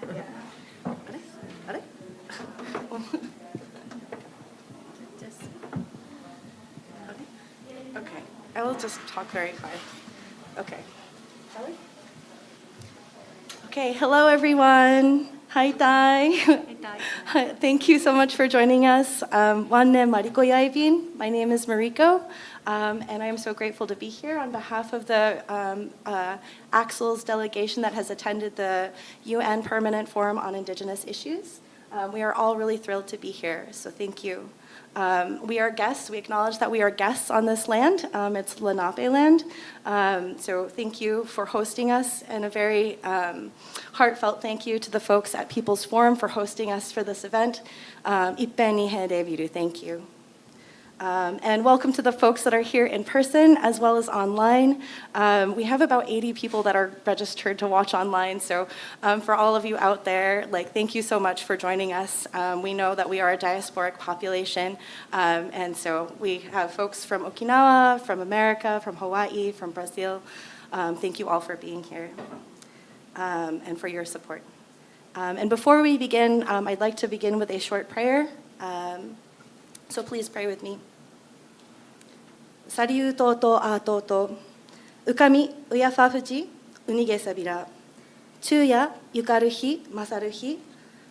Okay, I will just talk very quiet. Okay. Okay, hello everyone. Hi, Tai. Thank you so much for joining us. Wanne Mariko Yaibin. My name is Mariko, and I am so grateful to be here on behalf of the ACSILs delegation that has attended the UN Permanent Forum on Indigenous Issues. We are all really thrilled to be here, so thank you. We are guests. We acknowledge that we are guests on this land. It's Lenape land. So thank you for hosting us, and a very heartfelt thank you to the folks at People's Forum for hosting us for this event. Ippen ni he debiru, thank you. And welcome to the folks that are here in person as well as online. We have about 80 people that are registered to watch online. So for all of you out there, thank you so much for joining us. We know that we are a diasporic population. And so we have folks from Okinawa, from America, from Hawaii, from Brazil. Thank you all for being here and for your support. And before we begin, I'd like to begin with a short prayer. So please pray with me. Sariu toto a toto, ukami uyafafuji unige sabira, chuya yukaruhi masaruhi,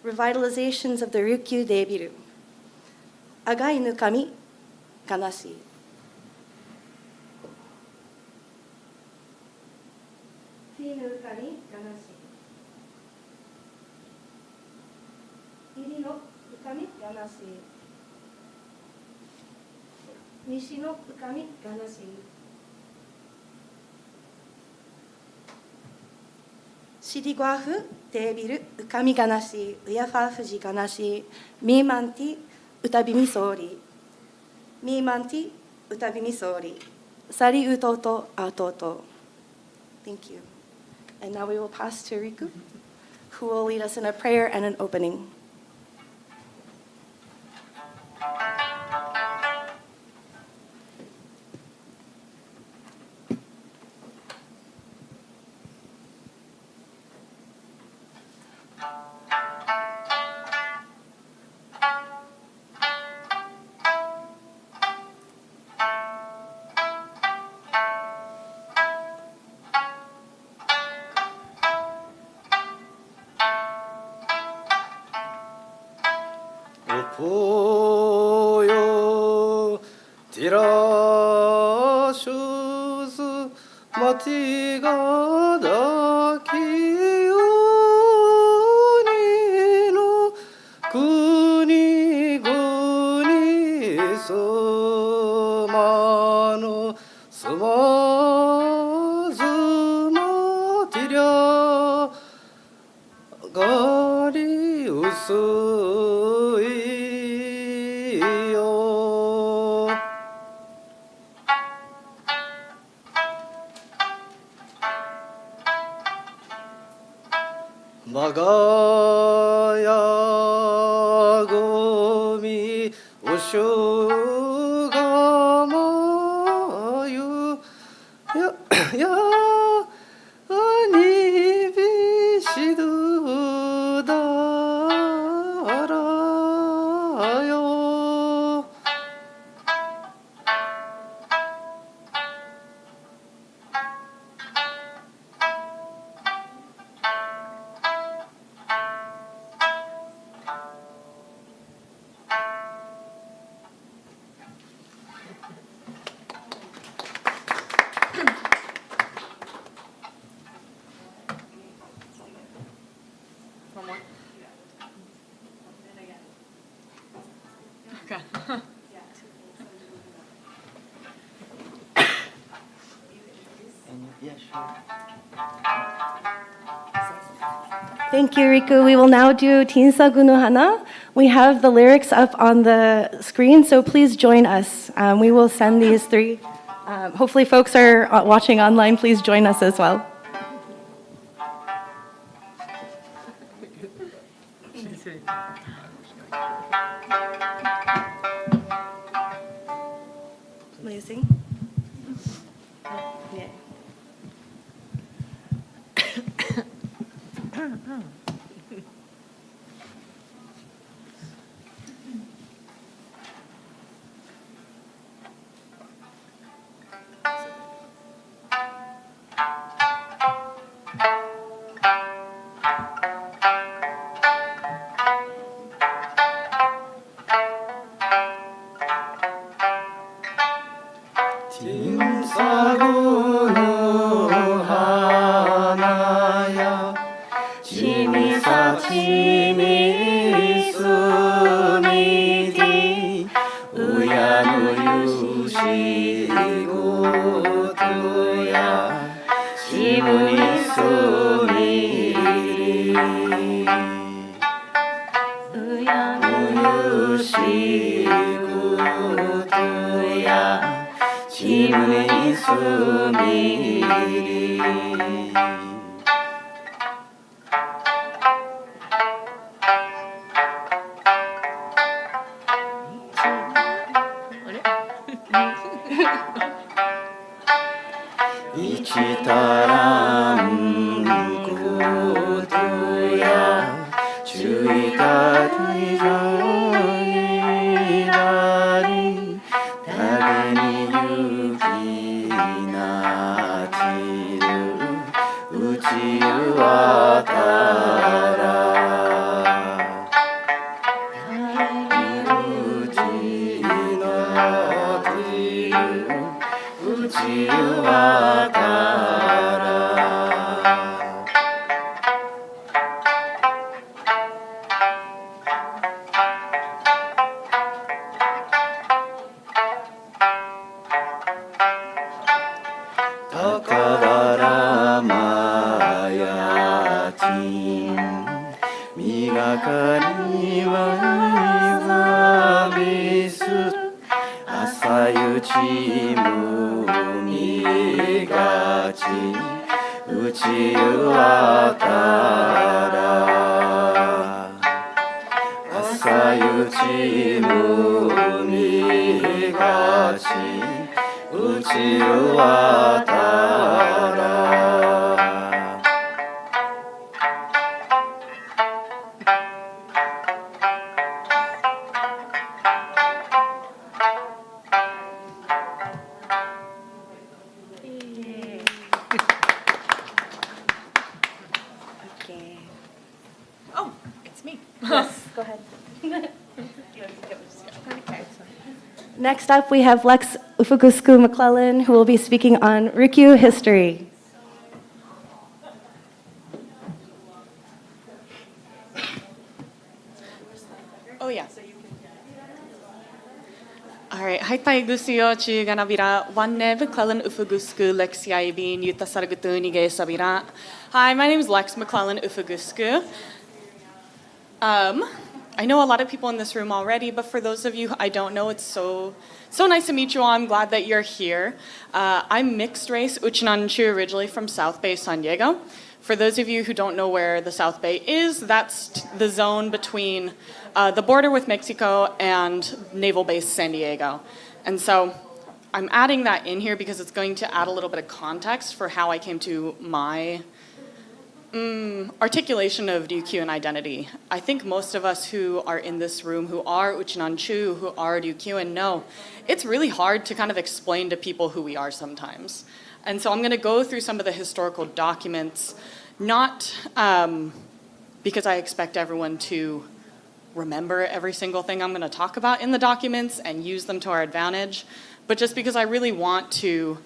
revitalizations of the Ryukyu debiru, agai nukami kanashi. Tinukami kanashi. Iri no ukami kanashi. Nishi no ukami kanashi. Shiriguafu debiru ukami kanashi, uyafafuji kanashi, mimanti utabimi sori. Mimanti utabimi sori. Sari utoto atoto. Thank you. And now we will pass to Riku, who will lead us in a prayer and an opening. Poyo tirashus matiga dakiyoni no kuni guni somano sumazuma tirya gari usui. Magaya gomi ushugamayu ya ani bishidu darayo. Thank you, Riku. We will now do Tinsagu no Hana. We have the lyrics up on the screen, so please join us. We will send these three. Hopefully folks are watching online. Please join us as well. Amazing. Yeah. みすみり親のゆ仕事やしむにすみり親のゆ仕事やしむにすみり一たらんことや注意がりがりらり誰に勇気なちるうちわからうちなちるうちわから高原まやちん磨かにはびす朝ゆちむみがちうちわから朝ゆちむみがちうちわからOkay. Oh, it's me. Yes, go ahead. Okay. Next up, we have Ufugusuku McClellan, who will be speaking on Ryukyu history. Oh, yeah. All right. Haitai gusio chu ganabira wanne McClellan-Ufugusuku lexiaibin yuta sargutuni ge sabira. Hi, my name is Lex McClellan-Ufugusuku. I know a lot of people in this room already, but for those of you I don't know, it's so nice to meet you all. I'm glad that you're here. I'm mixed race Uchinanchu, originally from South Bay, San Diego. For those of you who don't know where the South Bay is, that's the zone between the border with Mexico and Naval Base San Diego. And so I'm adding that in here because it's going to add a little bit of context for how I came to my articulation of Ryukyuan identity. I think most of us who are in this room who are Uchinanchu, who are Ryukyuan, know it's really hard to kind of explain to people who we are sometimes. And so I'm going to go through some of the historical documents, not because I expect everyone to remember every single thing I'm going to talk about in the documents and use them to our advantage, but just because I really want to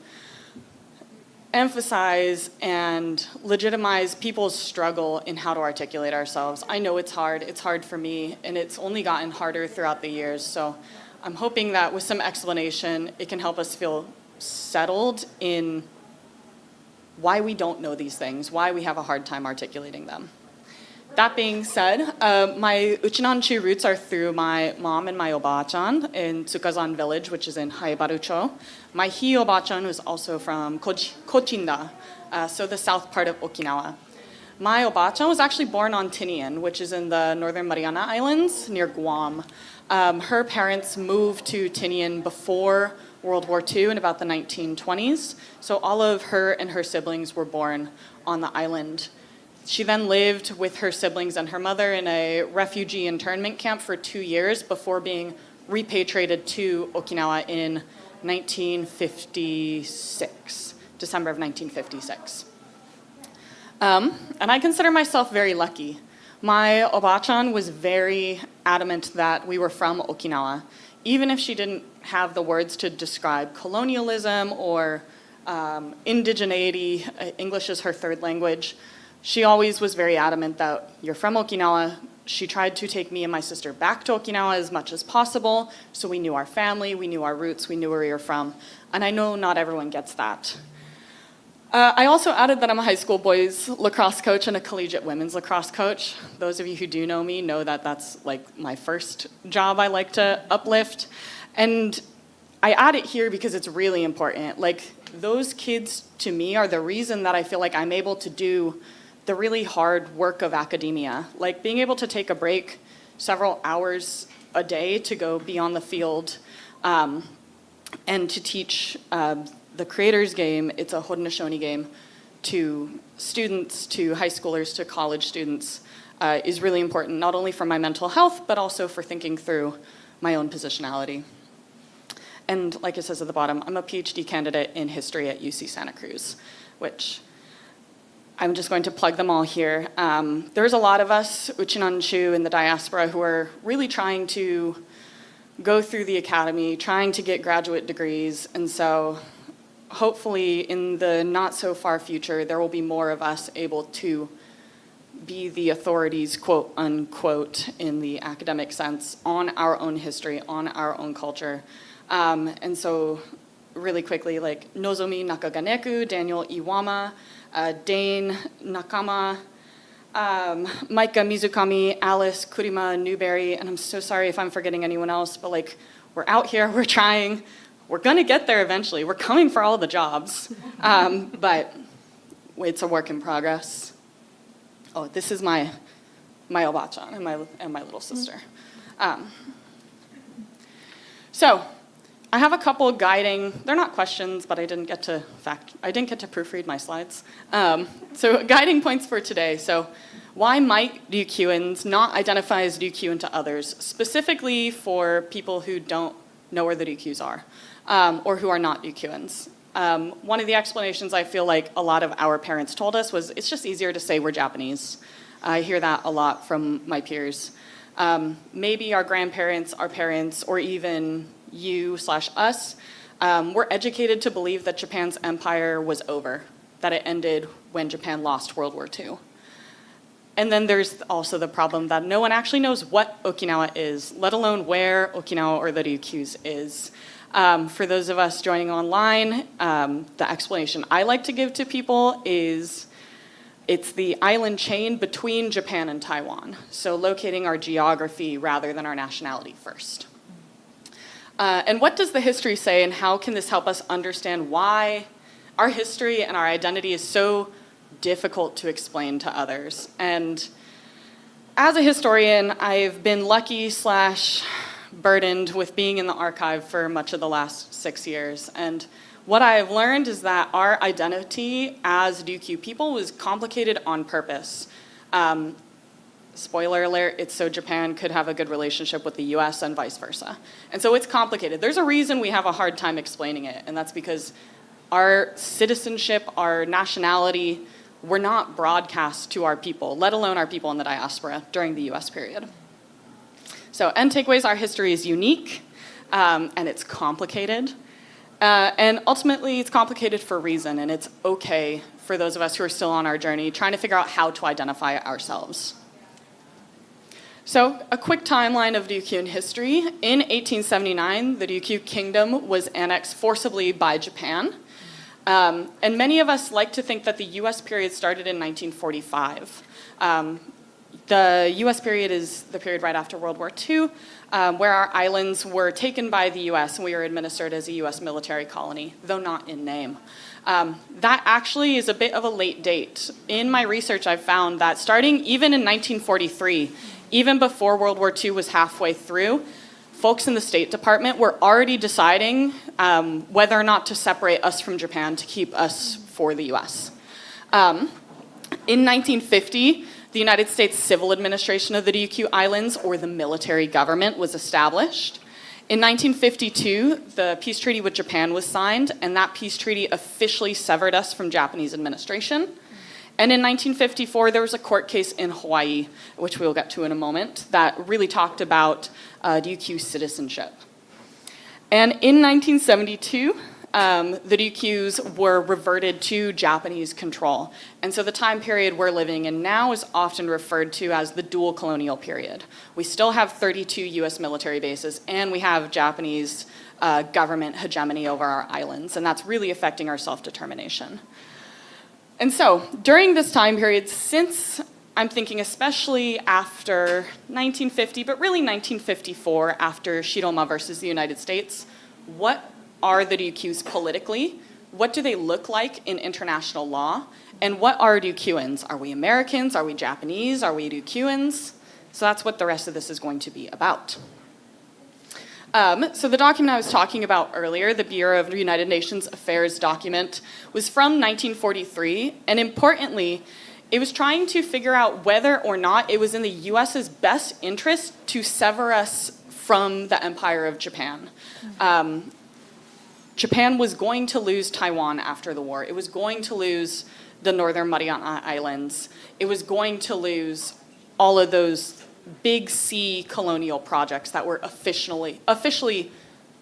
emphasize and legitimize people's struggle in how to articulate ourselves. I know it's hard for me, and it's only gotten harder throughout the years, so I'm hoping that with some explanation, it can help us feel settled in why we don't know these things, why we have a hard time articulating them. That being said, my Uchinanchu roots are through my mom and my obachan in Tsukazan village, which is in Haebaru-cho. My hi-obachan was also from Kochinda, so the south part of Okinawa. My obachan was actually born on Tinian, which is in the Northern Mariana Islands near Guam. Her parents moved to Tinian before World War II in about the 1920s, so all of her and her siblings were born on the island. She then lived with her siblings and her mother in a refugee internment camp for 2 years before being repatriated to Okinawa in 1956, December of 1956. And I consider myself very lucky. My obachan was very adamant that we were from Okinawa, even if she didn't have the words to describe colonialism or indigeneity. English is her third language. she always was very adamant that you're from Okinawa. She tried to take me and my sister back to Okinawa as much as possible, so we knew our family, we knew our roots, we knew where we were from. And I know not everyone gets that. I also added that I'm a high school boys lacrosse coach and a collegiate women's lacrosse coach. Those of you who do know me know that that's like my first job I like to uplift. And I add it here because it's really important. Like, those kids to me are the reason that I feel like I'm able to do the really hard work of academia. Like, being able to take a break several hours a day to go be on the field and to teach the creator's game. It's a Haudenosaunee game to students, to high schoolers, to college students is really important, not only for my mental health, but also for thinking through my own positionality. And like it says at the bottom, I'm a PhD candidate in history at UC Santa Cruz, which I'm just going to plug them all here. There's a lot of us, Uchinonshu in the diaspora, who are really trying to go through the academy, trying to get graduate degrees, and so hopefully in the not so far future, there will be more of us able to be the authorities, quote unquote, in the academic sense, on our own history, on our own culture. And so really quickly, like Nozomi Nakaganeku, Daniel Iwama, Dane Nakama, Maika Mizukami, Alice Kurima Newberry, and I'm so sorry if I'm forgetting anyone else, but like, we're out here, we're trying, we're gonna get there eventually. We're coming for all the jobs, but it's a work in progress. Oh, this is my Obachan and my little sister. So I have a couple guiding, they're not questions, but I didn't get to proofread my slides. So guiding points for today. So why might Ryukyuans not identify as Ryukyuan to others, specifically for people who don't know where the Ryukyus are, or who are not Ryukyuans? One of the explanations I feel like a lot of our parents told us was, it's just easier to say we're Japanese. I hear that a lot from my peers. Maybe our grandparents, our parents, or even you/us were educated to believe that Japan's empire was over, that it ended when Japan lost World War II. And then there's also the problem that no one actually knows what Okinawa is, let alone where Okinawa or the Ryukyus is. For those of us joining online, the explanation I like to give to people is it's the island chain between Japan and Taiwan. So locating our geography rather than our nationality first. And what does the history say, and how can this help us understand why our history and our identity is so difficult to explain to others? And as a historian, I've been lucky / burdened with being in the archive for much of the last 6 years. And what I've learned is that our identity as Ryukyu people was complicated on purpose. Spoiler alert, it's so Japan could have a good relationship with the US and vice versa. And so it's complicated. There's a reason we have a hard time explaining it, and that's because our citizenship, our nationality, were not broadcast to our people, let alone our people in the diaspora during the US period. So end takeaways, our history is unique, and it's complicated. And ultimately, it's complicated for a reason, and it's okay for those of us who are still on our journey, trying to figure out how to identify ourselves. So a quick timeline of Ryukyuan history. In 1879, the Ryukyu kingdom was annexed forcibly by Japan. And many of us like to think that the US period started in 1945. The US period is the period right after World War II, where our islands were taken by the US and we were administered as a US military colony, though not in name. That actually is a bit of a late date. In my research, I've found that starting even in 1943, even before World War II was halfway through, folks in the State Department were already deciding whether or not to separate us from Japan to keep us for the US. In 1950, the United States Civil Administration of the Ryukyu Islands, or the military government, was established. In 1952, the peace treaty with Japan was signed, and that peace treaty officially severed us from Japanese administration. And in 1954, there was a court case in Hawaii, which we'll get to in a moment, that really talked about Ryukyu citizenship. And in 1972, the Ryukyus were reverted to Japanese control. And so the time period we're living in now is often referred to as the dual colonial period. We still have 32 US military bases, and we have Japanese government hegemony over our islands, and that's really affecting our self-determination. And so during this time period, since I'm thinking especially after 1950, but really 1954, after Shiroma versus the United States, what are the Ryukyus politically? What do they look like in international law? And what are Ryukyuans? Are we Americans? Are we Japanese? Are we Ryukyuans? So that's what the rest of this is going to be about. So the document I was talking about earlier, the Bureau of United Nations Affairs document, was from 1943, and importantly, it was trying to figure out whether or not it was in the US's best interest to sever us from the Empire of Japan. Japan was going to lose Taiwan after the war. It was going to lose the Northern Mariana Islands. It was going to lose all of those big sea colonial projects that were officially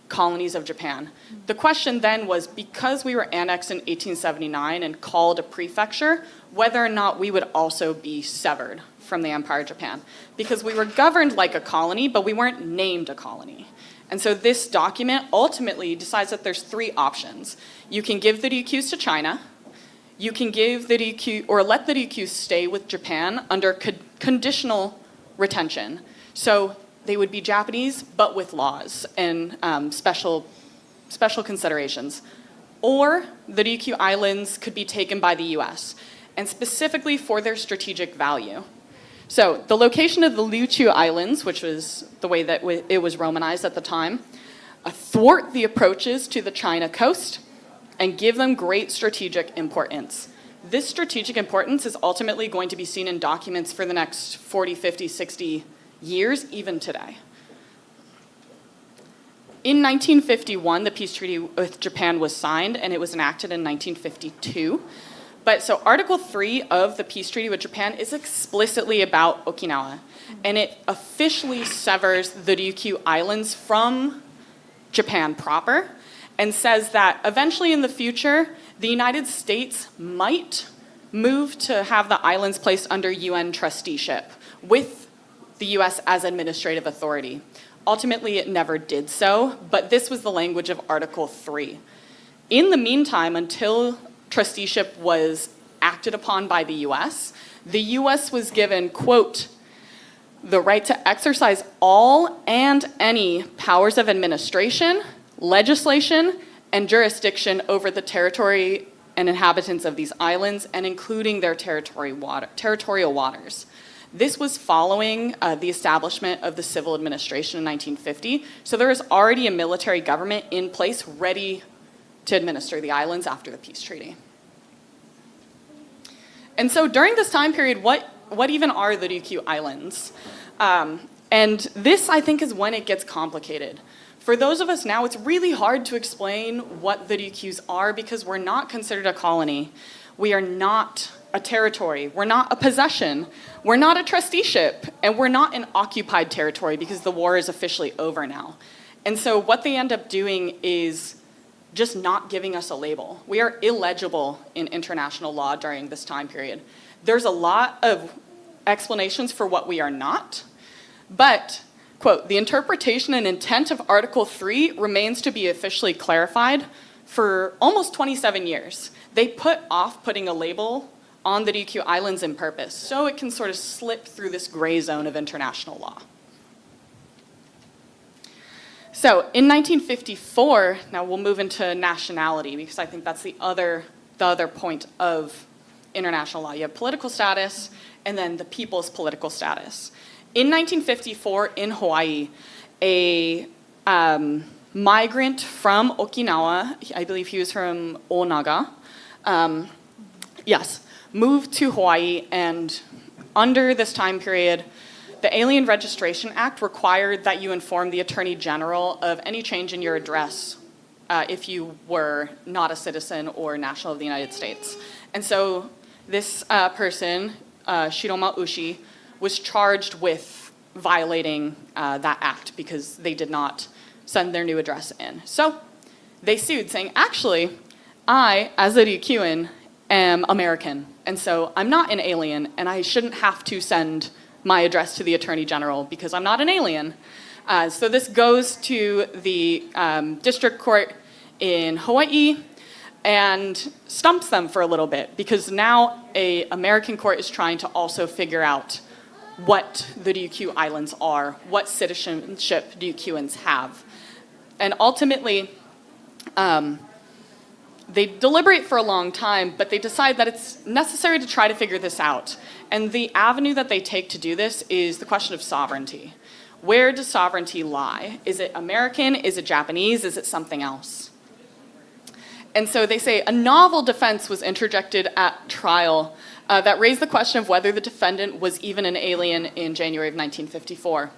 colonies of Japan. The question then was, because we were annexed in 1879 and called a prefecture, whether or not we would also be severed from the Empire of Japan. Because we were governed like a colony, but we weren't named a colony. And so this document ultimately decides that there's three options. You can give the Ryukyus to China, you can give the Ryukyu, or let the Ryukyus stay with Japan under conditional retention. So they would be Japanese, but with laws and special considerations. Or the Ryukyu Islands could be taken by the US, and specifically for their strategic value. So the location of the Ryukyu Islands, which was the way that it was Romanized at the time, thwart the approaches to the China coast and give them great strategic importance. This strategic importance is ultimately going to be seen in documents for the next 40, 50, 60 years, even today. In 1951, the peace treaty with Japan was signed, and it was enacted in 1952. But so Article 3 of the peace treaty with Japan is explicitly about Okinawa, and it officially severs the Ryukyu Islands from Japan proper, and says that eventually in the future, the United States might move to have the islands placed under UN trusteeship with the US as administrative authority. Ultimately, it never did so, but this was the language of Article 3. In the meantime, until trusteeship was acted upon by the US was given, quote, the right to exercise all and any powers of administration, legislation, and jurisdiction over the territory and inhabitants of these islands, and including their territorial waters. This was following the establishment of the civil administration in 1950, so there was already a military government in place ready to administer the islands after the peace treaty. And so during this time period, what even are the Ryukyu Islands? And this, I think, is when it gets complicated. For those of us now, it's really hard to explain what the Ryukyus are because we're not considered a colony. We are not a territory. We're not a possession. We're not a trusteeship. And we're not an occupied territory because the war is officially over now. And so what they end up doing is just not giving us a label. We are illegible in international law during this time period. There's a lot of explanations for what we are not, but, quote, the interpretation and intent of Article 3 remains to be officially clarified for almost 27 years. They put off putting a label on the Ryukyu Islands in purpose, so it can sort of slip through this gray zone of international law. So in 1954, now we'll move into nationality because I think that's the other point of international law. You have political status and then the people's political status. In 1954 in Hawaii, a migrant from Okinawa, I believe he was from Onaga, moved to Hawaii, and under this time period, the Alien Registration Act required that you inform the Attorney General of any change in your address if you were not a citizen or national of the United States. And so this person, Shiroma Ushi, was charged with violating that act because they did not send their new address in. So they sued saying, actually, I, as a Ryukyuan, am American, and so I'm not an alien, and I shouldn't have to send my address to the Attorney General because I'm not an alien. So this goes to the district court in Hawaii and stumps them for a little bit, because now an American court is trying to also figure out what the Ryukyu Islands are, what citizenship Ryukyuans have. And ultimately, they deliberate for a long time, but they decide that it's necessary to try to figure this out. And the avenue that they take to do this is the question of sovereignty. Where does sovereignty lie? Is it American? Is it Japanese? Is it something else? And so they say a novel defense was interjected at trial that raised the question of whether the defendant was even an alien in January of 1954.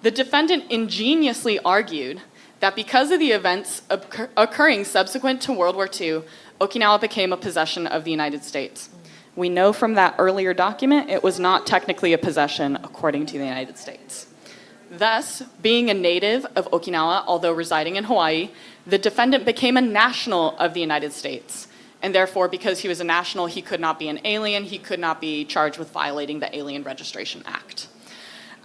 The defendant ingeniously argued that because of the events occurring subsequent to World War II, Okinawa became a possession of the United States. We know from that earlier document it was not technically a possession according to the United States. Thus, being a native of Okinawa, although residing in Hawaii, the defendant became a national of the United States. And therefore, because he was a national, he could not be an alien, he could not be charged with violating the Alien Registration Act.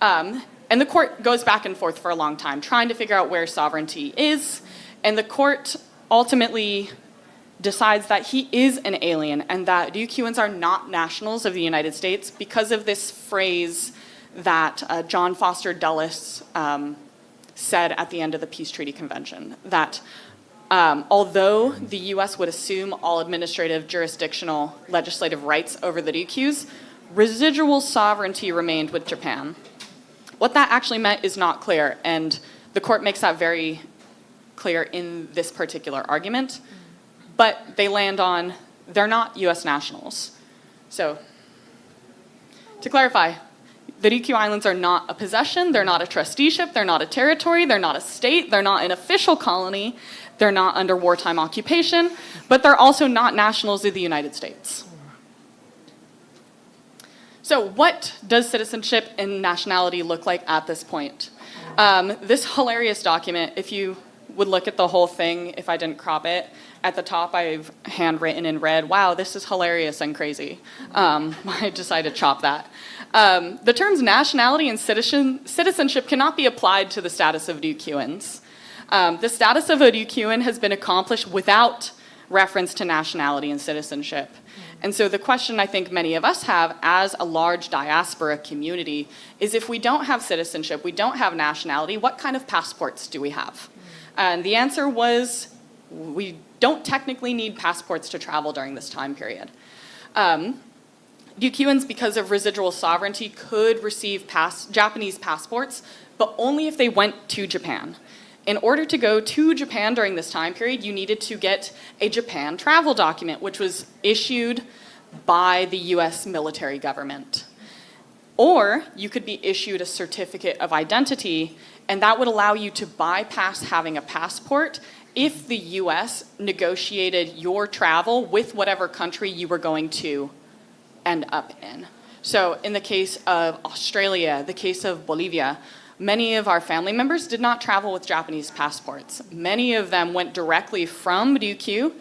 And the court goes back and forth for a long time, trying to figure out where sovereignty is. And the court ultimately decides that he is an alien and that Ryukyuans are not nationals of the United States because of this phrase that John Foster Dulles said at the end of the Peace Treaty Convention, that although the US would assume all administrative, jurisdictional, legislative rights over the Ryukyus, residual sovereignty remained with Japan. What that actually meant is not clear, and the court makes that very clear in this particular argument, but they land on they're not US nationals. So, to clarify, the Ryukyu Islands are not a possession, they're not a trusteeship, they're not a territory, they're not a state, they're not an official colony, they're not under wartime occupation, but they're also not nationals of the United States. So what does citizenship and nationality look like at this point? This hilarious document, if you would look at the whole thing, if I didn't crop it, at the top I've handwritten in red, wow, this is hilarious and crazy. I decided to chop that. The terms nationality and citizenship cannot be applied to the status of Ryukyuans. The status of a Ryukyuan has been accomplished without reference to nationality and citizenship. And so the question I think many of us have as a large diaspora community is, if we don't have citizenship, we don't have nationality, what kind of passports do we have? And the answer was, we don't technically need passports to travel during this time period. Ryukyuans, because of residual sovereignty, could receive Japanese passports, but only if they went to Japan. In order to go to Japan during this time period, you needed to get a Japan travel document, which was issued by the US military government. Or you could be issued a certificate of identity, and that would allow you to bypass having a passport if the US negotiated your travel with whatever country you were going to end up in. So in the case of Australia, the case of Bolivia, many of our family members did not travel with Japanese passports. Many of them went directly from Ryukyu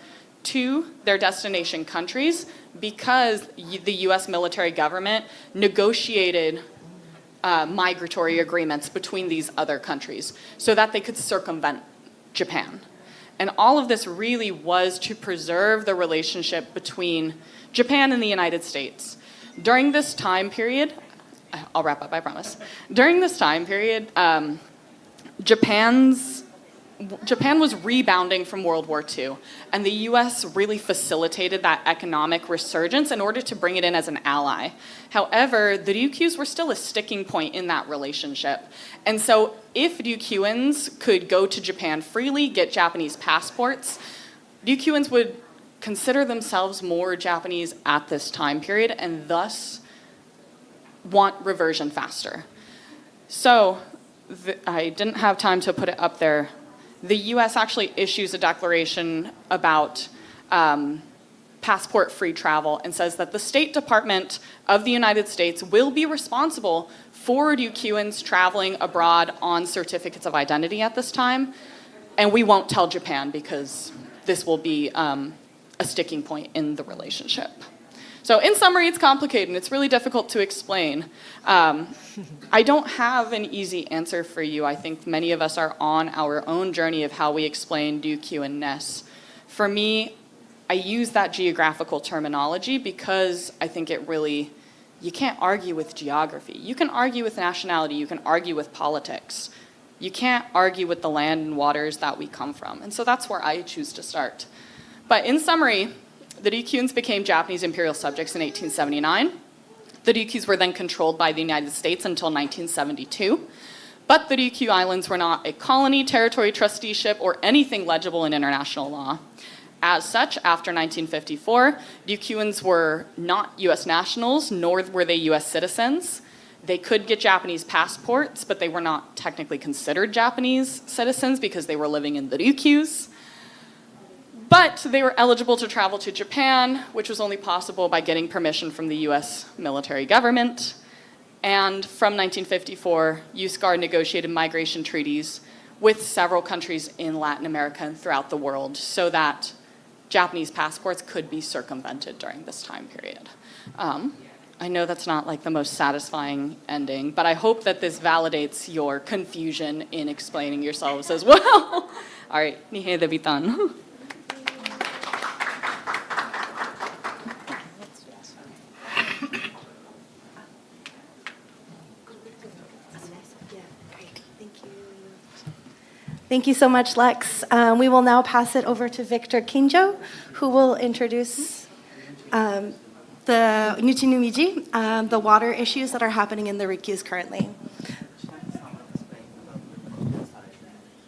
to their destination countries because the US military government negotiated migratory agreements between these other countries so that they could circumvent Japan. And all of this really was to preserve the relationship between Japan and the United States. During this time period, I'll wrap up, I promise. During this time period, Japan was rebounding from World War II, and the US really facilitated that economic resurgence in order to bring it in as an ally. However, the Ryukyus were still a sticking point in that relationship. And so if Ryukyuans could go to Japan freely, get Japanese passports, Ryukyuans would consider themselves more Japanese at this time period and thus want reversion faster. So I didn't have time to put it up there. The US actually issues a declaration about passport-free travel and says that the State Department of the United States will be responsible for Ryukyuans traveling abroad on certificates of identity at this time. And we won't tell Japan because this will be a sticking point in the relationship. So in summary, it's complicated and it's really difficult to explain. I don't have an easy answer for you. I think many of us are on our own journey of how we explain Ryukyuan-ness. For me, I use that geographical terminology because I think it really, you can't argue with geography. You can argue with nationality, you can argue with politics. You can't argue with the land and waters that we come from. And so that's where I choose to start. But in summary, the Ryukyuans became Japanese imperial subjects in 1879. The Ryukyus were then controlled by the United States until 1972. But the Ryukyu Islands were not a colony, territory, trusteeship, or anything legible in international law. As such, after 1954, Ryukyuans were not US nationals, nor were they US citizens. They could get Japanese passports, but they were not technically considered Japanese citizens because they were living in the Ryukyus. But they were eligible to travel to Japan, which was only possible by getting permission from the US military government. And from 1954, USCAR negotiated migration treaties with several countries in Latin America and throughout the world so that Japanese passports could be circumvented during this time period. I know that's not like the most satisfying ending, but I hope that this validates your confusion in explaining yourselves as well. All right, Nihei de Bitan. Thank you so much, Lex. We will now pass it over to Victor Kinjo, who will introduce the Nuchi no Miji, the water issues that are happening in the Ryukyus currently.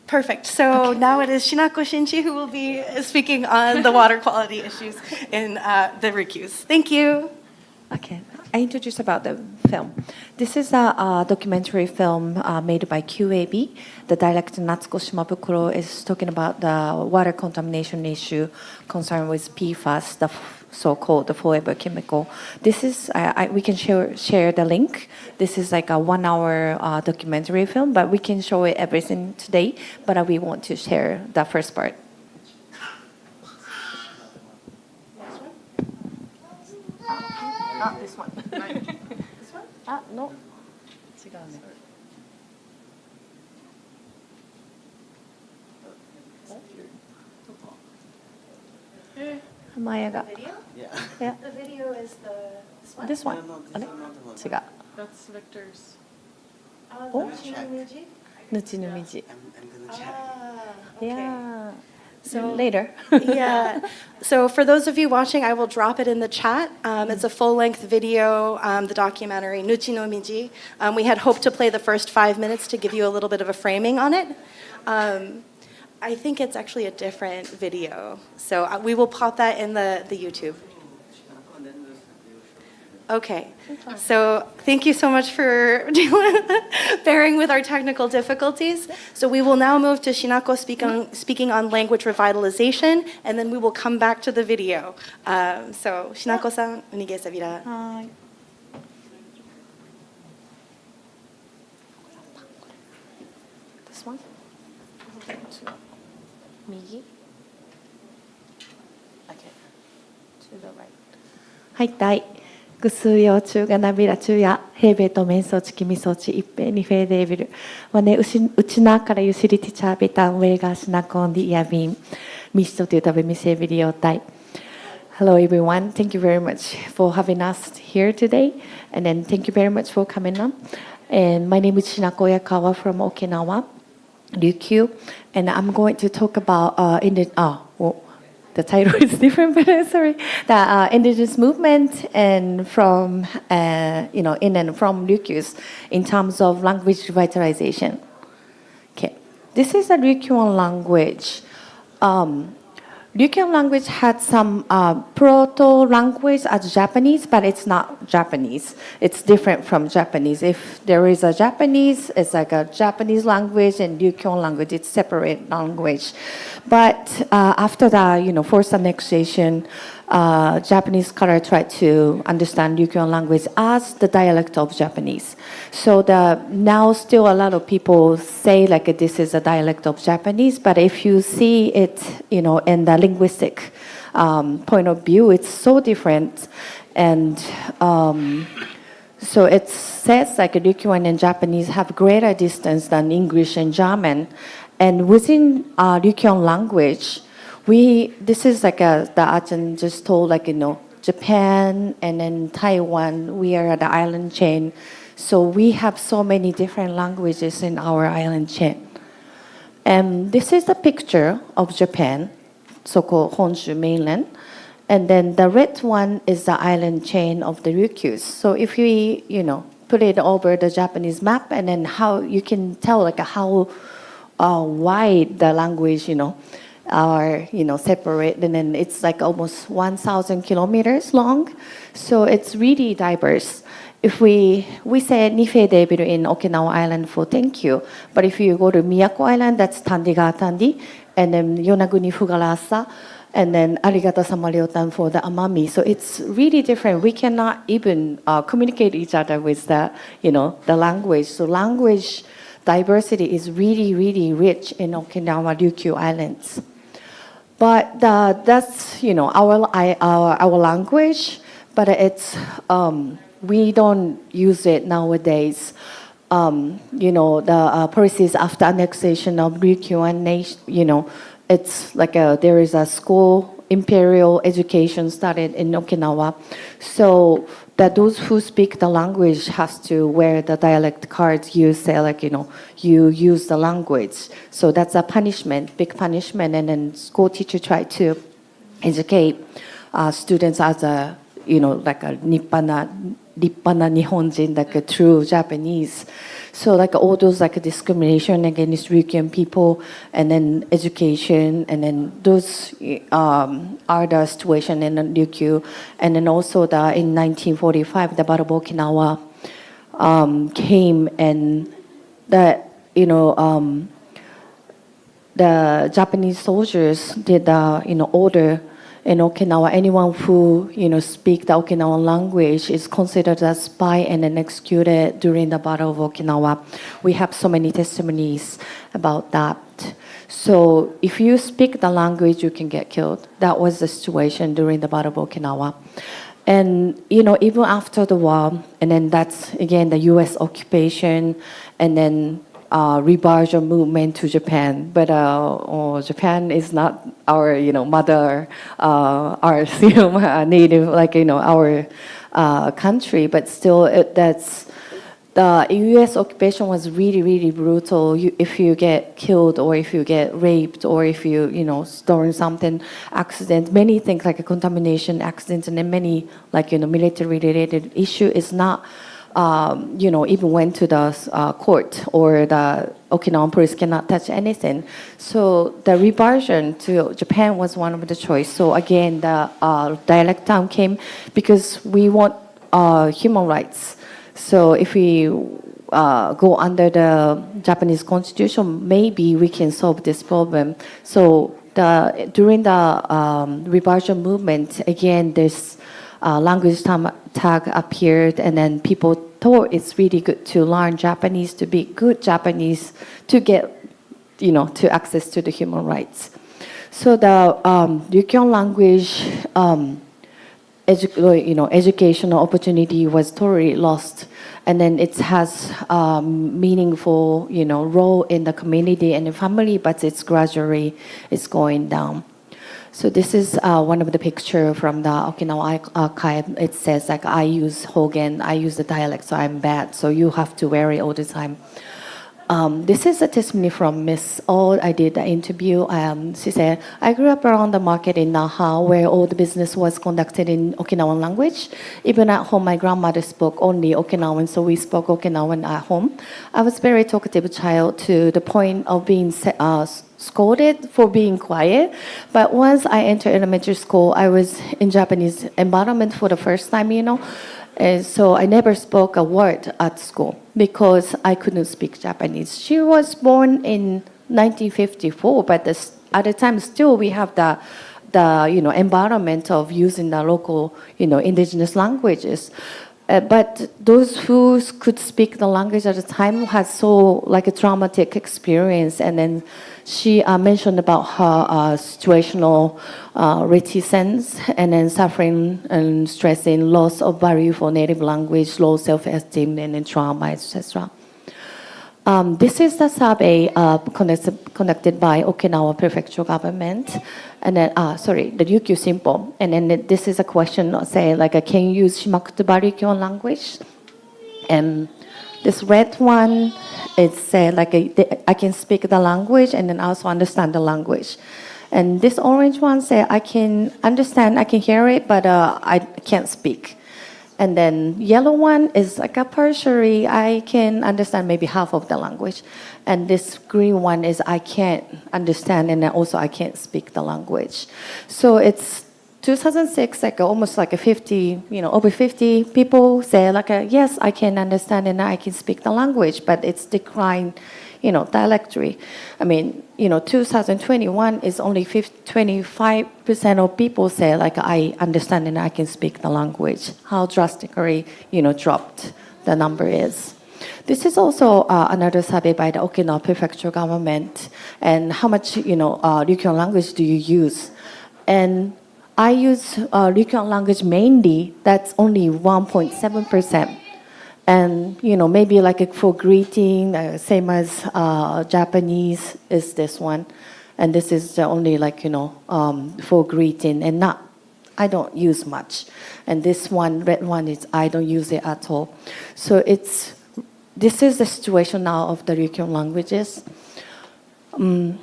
Perfect. So now it is Shinako Shinchi who will be speaking on the water quality issues in the Ryukyus. Thank you. Okay, I introduce about the film. This is a documentary film made by QAB. The director Natsuko Shimabukuro is talking about the water contamination issue concerned with PFAS, the so-called the forever chemical. This is, we can share the link. This is like a 1 hour documentary film, but we can show it everything today, but we want to share the first part. This one. This one? No. 違うね。Maya got. Yeah. The video is This one. あれ？違う。 That's Victor's. Nuchi no Miji? Nuchi no Miji. I'm gonna check. Yeah. So Later. Yeah. So for those of you watching, I will drop it in the chat. It's a full-length video, the documentary Nuchi no Miji. We had hoped to play the first 5 minutes to give you a little bit of a framing on it. I think it's actually a different video. So we will pop that in the YouTube. Okay, so thank you so much for bearing with our technical difficulties. So we will now move to Shinako speaking on language revitalization, and then we will come back to the video. So Shinako-san, unige sabira. Hi. This one? Miji? Okay. To the right. はい、第複数用中がナビラ中や平米と面相地気味装置一平にフェーデービルはねうちなからゆしりティチャービタンウェイガーシナコンディイヤビンミストというためみせビリオタイ Hello everyone, thank you very much for having us here today and then thank you very much for coming on and my name is Shinako Oyakawa from Okinawa, Ryukyu and I'm going to talk about the title is different, but sorry. The indigenous movement and from, in and from Ryukyus in terms of language revitalization. Okay, this is a Ryukyuan language. Ryukyuan language had some proto-language as Japanese, but it's not Japanese. It's different from Japanese. If there is a Japanese, it's like a Japanese language, and Ryukyuan language, it's separate language. But after the, forced annexation, Japanese scholar tried to understand Ryukyuan language as the dialect of Japanese. So now still a lot of people say like this is a dialect of Japanese, but if you see it, in the linguistic point of view, it's so different. And so it says like Ryukyuan and Japanese have greater distance than English and German. And within Ryukyuan language, this is like the Ajahn just told, like, Japan and then Taiwan, we are the island chain. So we have so many different languages in our island chain. And this is a picture of Japan, so-called Honshu mainland. And then the red one is the island chain of the Ryukyus. So if we, put it over the Japanese map, and then how you can tell like how wide the language, are, separate, and then it's like almost 1,000 kilometers long. So it's really diverse. If we say Nife Debiru in Okinawa Island for thank you, but if you go to Miyako Island, that's Tandi ga Tandi, and then Yonaguni Fugarasa, and then Arigata Samariotan for the Amami. So it's really different. We cannot even communicate each other with the language. So language diversity is really, really rich in Okinawa Ryukyu Islands. But that's our language, but it's we don't use it nowadays. The policies after annexation of Ryukyuan nation, it's like there is a school imperial education started in Okinawa, so that those who speak the language has to wear the dialect cards. You say like you use the language, so that's a punishment, big punishment, and then school teacher try to educate students as a like a nippana Nihonjin, like a true Japanese. So like all those like discrimination against Ryukyuan people, and then education, and then those are the situation in Ryukyu. And then also in 1945 the Battle of Okinawa came, and the Japanese soldiers did order in Okinawa, anyone who speak the Okinawan language is considered a spy and then executed during the Battle of Okinawa. We have so many testimonies about that. So if you speak the language, you can get killed. That was the situation during the Battle of Okinawa. And even after the war, and then that's again the U.S. occupation, and then reversion movement to Japan, but Japan is not our mother, our native our country, but still that's the U.S. occupation was really, really brutal. If you get killed, or if you get raped, or if you stolen something, accident, many things like a contamination, accidents, and then many military related issue is not. Even went to the court, or the Okinawan police cannot touch anything. So the reversion to Japan was one of the choice. So again, the dialect term came because we want human rights. So if we go under the Japanese constitution, maybe we can solve this problem. So during the reversion movement, again, this language tag appeared, and then people thought it's really good to learn Japanese, to be good Japanese, to get, to access to the human rights. So the Ryukyuan language, educational opportunity was totally lost, and then it has meaningful, role in the community and the family, but it's gradually going down. So this is one of the picture from the Okinawa archive. It says like, I use Hogen, I use the dialect, so I'm bad. So you have to wear it all the time. This is a testimony from Miss All. I did the interview. She said, I grew up around the market in Naha, where all the business was conducted in Okinawan language. Even at home, my grandmother spoke only Okinawan, so we spoke Okinawan at home. I was a very talkative child to the point of being scolded for being quiet. But once I entered elementary school, I was in Japanese environment for the first time, And so I never spoke a word at school because I couldn't speak Japanese. She was born in 1954, but at the time still we have the the environment of using the local indigenous languages. But those who could speak the language at the time had so like a traumatic experience, and then she mentioned about her situational reticence, and then suffering and stressing, loss of value for native language, low self-esteem, and then trauma, etc. This is the survey conducted by Okinawa Prefectural Government, and then the Ryukyu Simpo, and then this is a question saying like, can you use Shimakutuba Ryukyuan language? And this red one, it said like I can speak the language and then also understand the language. And this orange one said I can understand, I can hear it, but I can't speak. And then yellow one is like a partially, I can understand maybe half of the language. And this green one is I can't understand, and then also I can't speak the language. So it's 2006, like almost like a 50, over 50 people say like, yes, I can understand and I can speak the language, but it's declined, dialectally. I mean, 2021 is only 25% of people say like, I understand and I can speak the language. How drastically, dropped the number is. This is also another survey by the Okinawa Prefectural Government, and how much, Ryukyuan language do you use? And I use Ryukyuan language mainly, that's only 1.7%. And, maybe like for greeting, same as Japanese is this one. And this is the only like, for greeting, and I don't use much. And this one, red one, is I don't use it at all. So this is the situation now of the Ryukyuan languages. And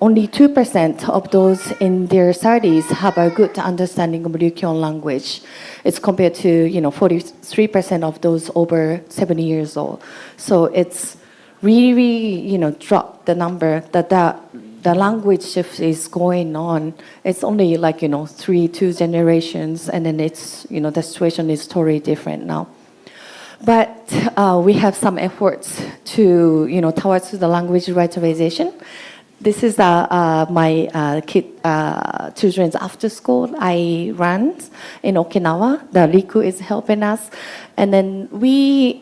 only 2% of those in their 30s have a good understanding of Ryukyuan language. It's compared to 43% of those over 70 years old. So it's really dropped the number that the language shift is going on. It's only like 2 generations, and then it's the situation is totally different now. But we have some efforts to, towards the language revitalization. This is my children's after school I run in Okinawa. The Riku is helping us. And then we,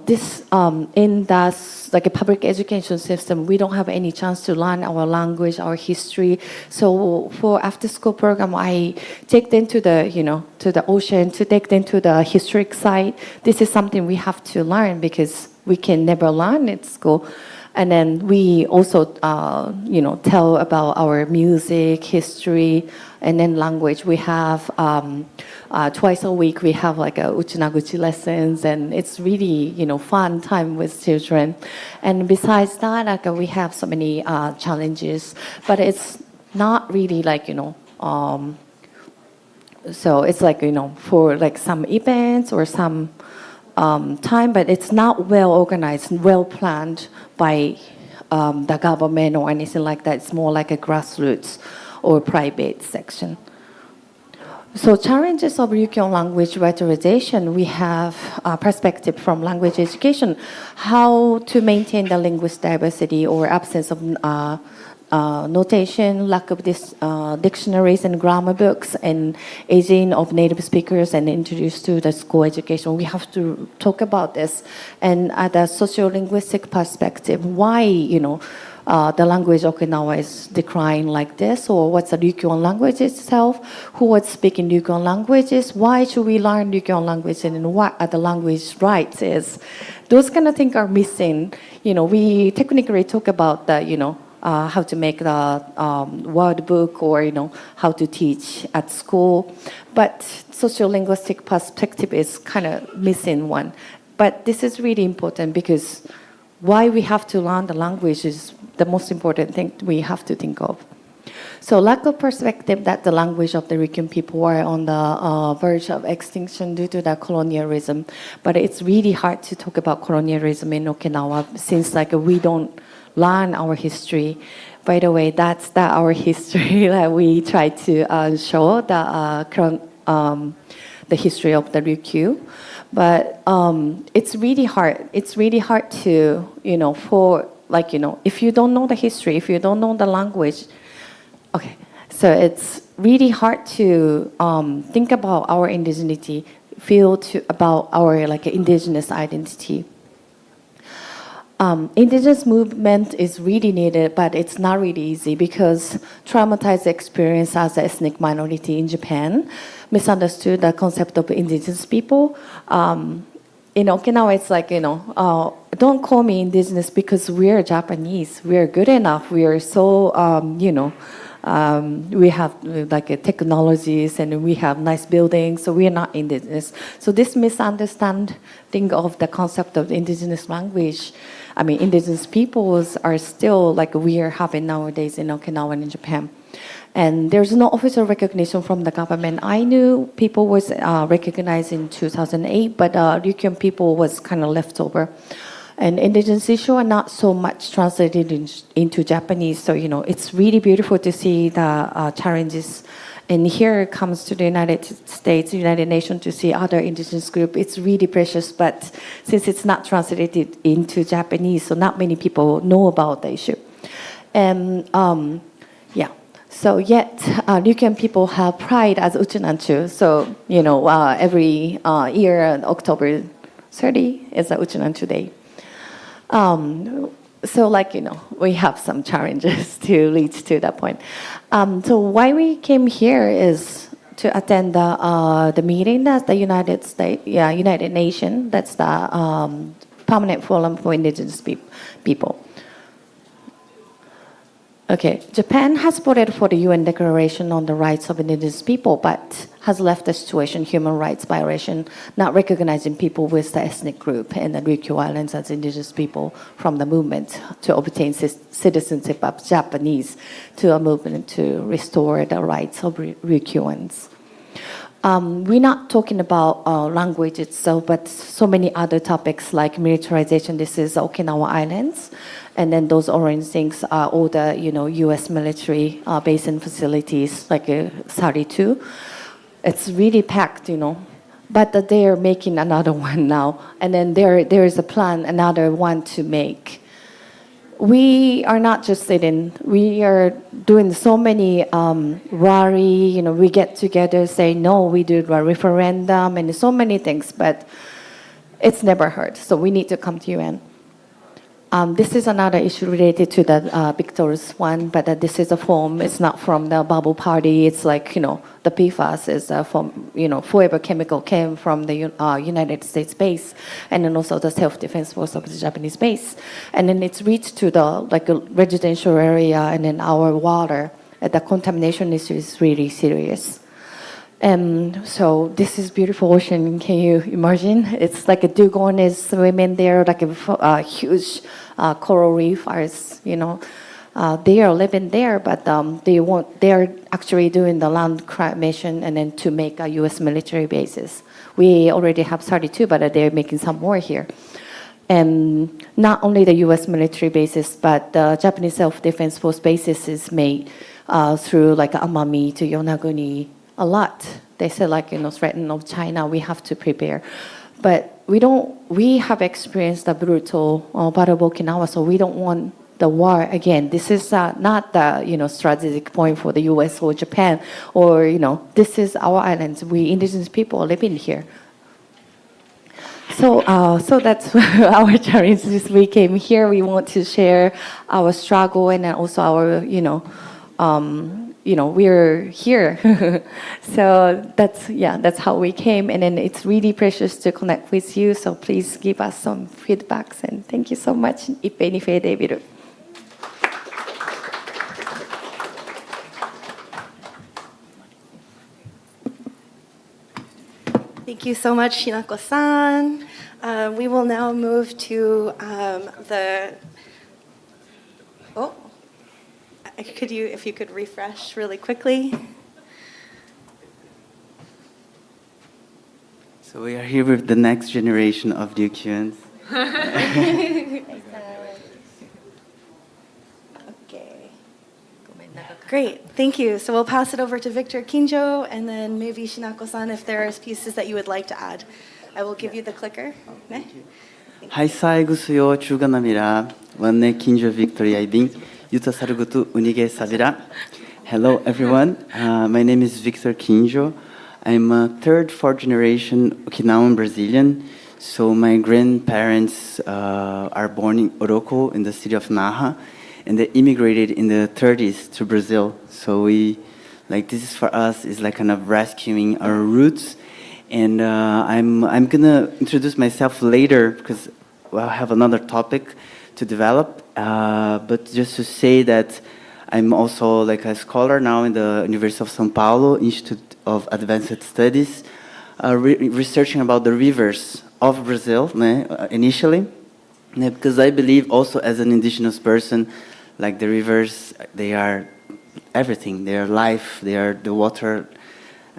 this in the like a public education system, we don't have any chance to learn our language, our history. So for after school program, I take them to the, to the ocean, to take them to the historic site. This is something we have to learn because we can never learn at school. And then we also, tell about our music, history, and then language. We have twice a week. We have like a uchinaguchi lessons, and it's really fun time with children. And besides that, like we have so many challenges, but it's not really like so it's like for like some events or some time, but it's not well organized, well planned by the government or anything like that. It's more like a grassroots or private section. So challenges of Ryukyuan language revitalization, we have a perspective from language education, how to maintain the linguistic diversity or absence of notation, lack of dictionaries and grammar books, and aging of native speakers and introduced to the school education. We have to talk about this. And at a sociolinguistic perspective, why, the language Okinawa is declining like this, or what's the Ryukyuan language itself, who was speaking Ryukyuan languages, why should we learn Ryukyuan language, and what are the language rights is. Those kind of things are missing. We technically talk about the, how to make the word book or, how to teach at school. But sociolinguistic perspective is kind of missing one. But this is really important because why we have to learn the language is the most important thing we have to think of. So lack of perspective that the language of the Ryukyuan people are on the verge of extinction due to the colonialism. But it's really hard to talk about colonialism in Okinawa since like we don't learn our history. By the way, that's our history that we try to show the history of the Ryukyu. But it's really hard. It's really hard to, for like, if you don't know the history, if you don't know the language. Okay, So it's really hard to think about our indigeneity, feel about our like indigenous identity. Indigenous movement is really needed, but it's not really easy because traumatized experience as an ethnic minority in Japan, misunderstood the concept of indigenous people. In Okinawa, it's like, don't call me indigenous because we're Japanese. We're good enough. We are so, we have like technologies and we have nice buildings, so we are not indigenous. So this misunderstanding of the concept of indigenous language, indigenous peoples are still like we are having nowadays in Okinawa and in Japan. And there's no official recognition from the government. I knew people was recognized in 2008, but Ryukyuan people was kind of left over. And indigenous issues are not so much translated into Japanese. So, it's really beautiful to see the challenges. And here it comes to the United States, United Nations, to see other indigenous groups. It's really precious, but since it's not translated into Japanese, so not many people know about the issue. And so yet Ryukyuan people have pride as Uchinanchu. So, every year, October 30 is the Uchinanchu Day. So we have some challenges to reach to that point. So why we came here is to attend the meeting that's the United Nations. That's the Permanent Forum for Indigenous People. Okay, Japan has voted for the UN Declaration on the Rights of Indigenous People, but has left the situation human rights violation, not recognizing people with the ethnic group and the Ryukyu Islands as indigenous people from the movement to obtain citizenship of Japanese to a movement to restore the rights of Ryukyuans. We're not talking about language itself, but so many other topics like militarization. This is Okinawa Islands. And then those orange things are all the, U.S. military base and facilities, like 32. It's really packed, But they are making another one now. And then there is a plan, another one to make. We are not just sitting. We are doing so many rally, we get together, say no, we do a referendum, and so many things, but it's never heard. So we need to come to UN. This is another issue related to the Victor's one, but this is a form. It's not from the bubble party. It's like, the PFAS is from, forever chemical came from the United States base, and then also the self-defense force of the Japanese base. And then it's reached to the residential area and then our water. The contamination issue is really serious. So this is beautiful ocean. Can you imagine? It's like a dugong is swimming there, like a huge coral reef. They are living there, but they are actually doing the land crab mission and then to make a U.S. military bases. We already have 32, but they're making some more here. And not only the U.S. military bases, but the Japanese self-defense force bases is made through like Amami to Yonaguni. A lot. They said threaten of China, we have to prepare. But we have experienced the brutal Battle of Okinawa, so we don't want the war again. This is not the, strategic point for the US or Japan, or, this is our islands. We indigenous people are living here. So that's our challenge this week. Came here, we want to share our struggle and then also our, we're here. So that's how we came. And then it's really precious to connect with you. So please give us some feedbacks. And thank you so much. Ippei ni fei debiru. Thank you so much, Shinako-san. We will now move to if you could refresh really quickly. So we are here with the next generation of Ryukyuans. Okay. Great, thank you. So we'll pass it over to Victor Kinjo, and then maybe Shinako-san, if there are pieces that you would like to add. I will give you the clicker. Haisaygusuyo chuganamira, wanne Kinjo Victor Yaibin, Yuta Sarugutu Unige Sabira, Hello, everyone. My name is Victor Kinjo. I'm a third, fourth generation Okinawan Brazilian. So my grandparents are born in Oroko in the city of Naha, and they immigrated in the 30s to Brazil. So this is for us is like kind of rescuing our roots. And I'm gonna introduce myself later because I have another topic to develop. But just to say that I'm also like a scholar now in the University of São Paulo Institute of Advanced Studies, researching about the rivers of Brazil, initially, because I believe also as an indigenous person, like the rivers, they are everything. They are life. They are the water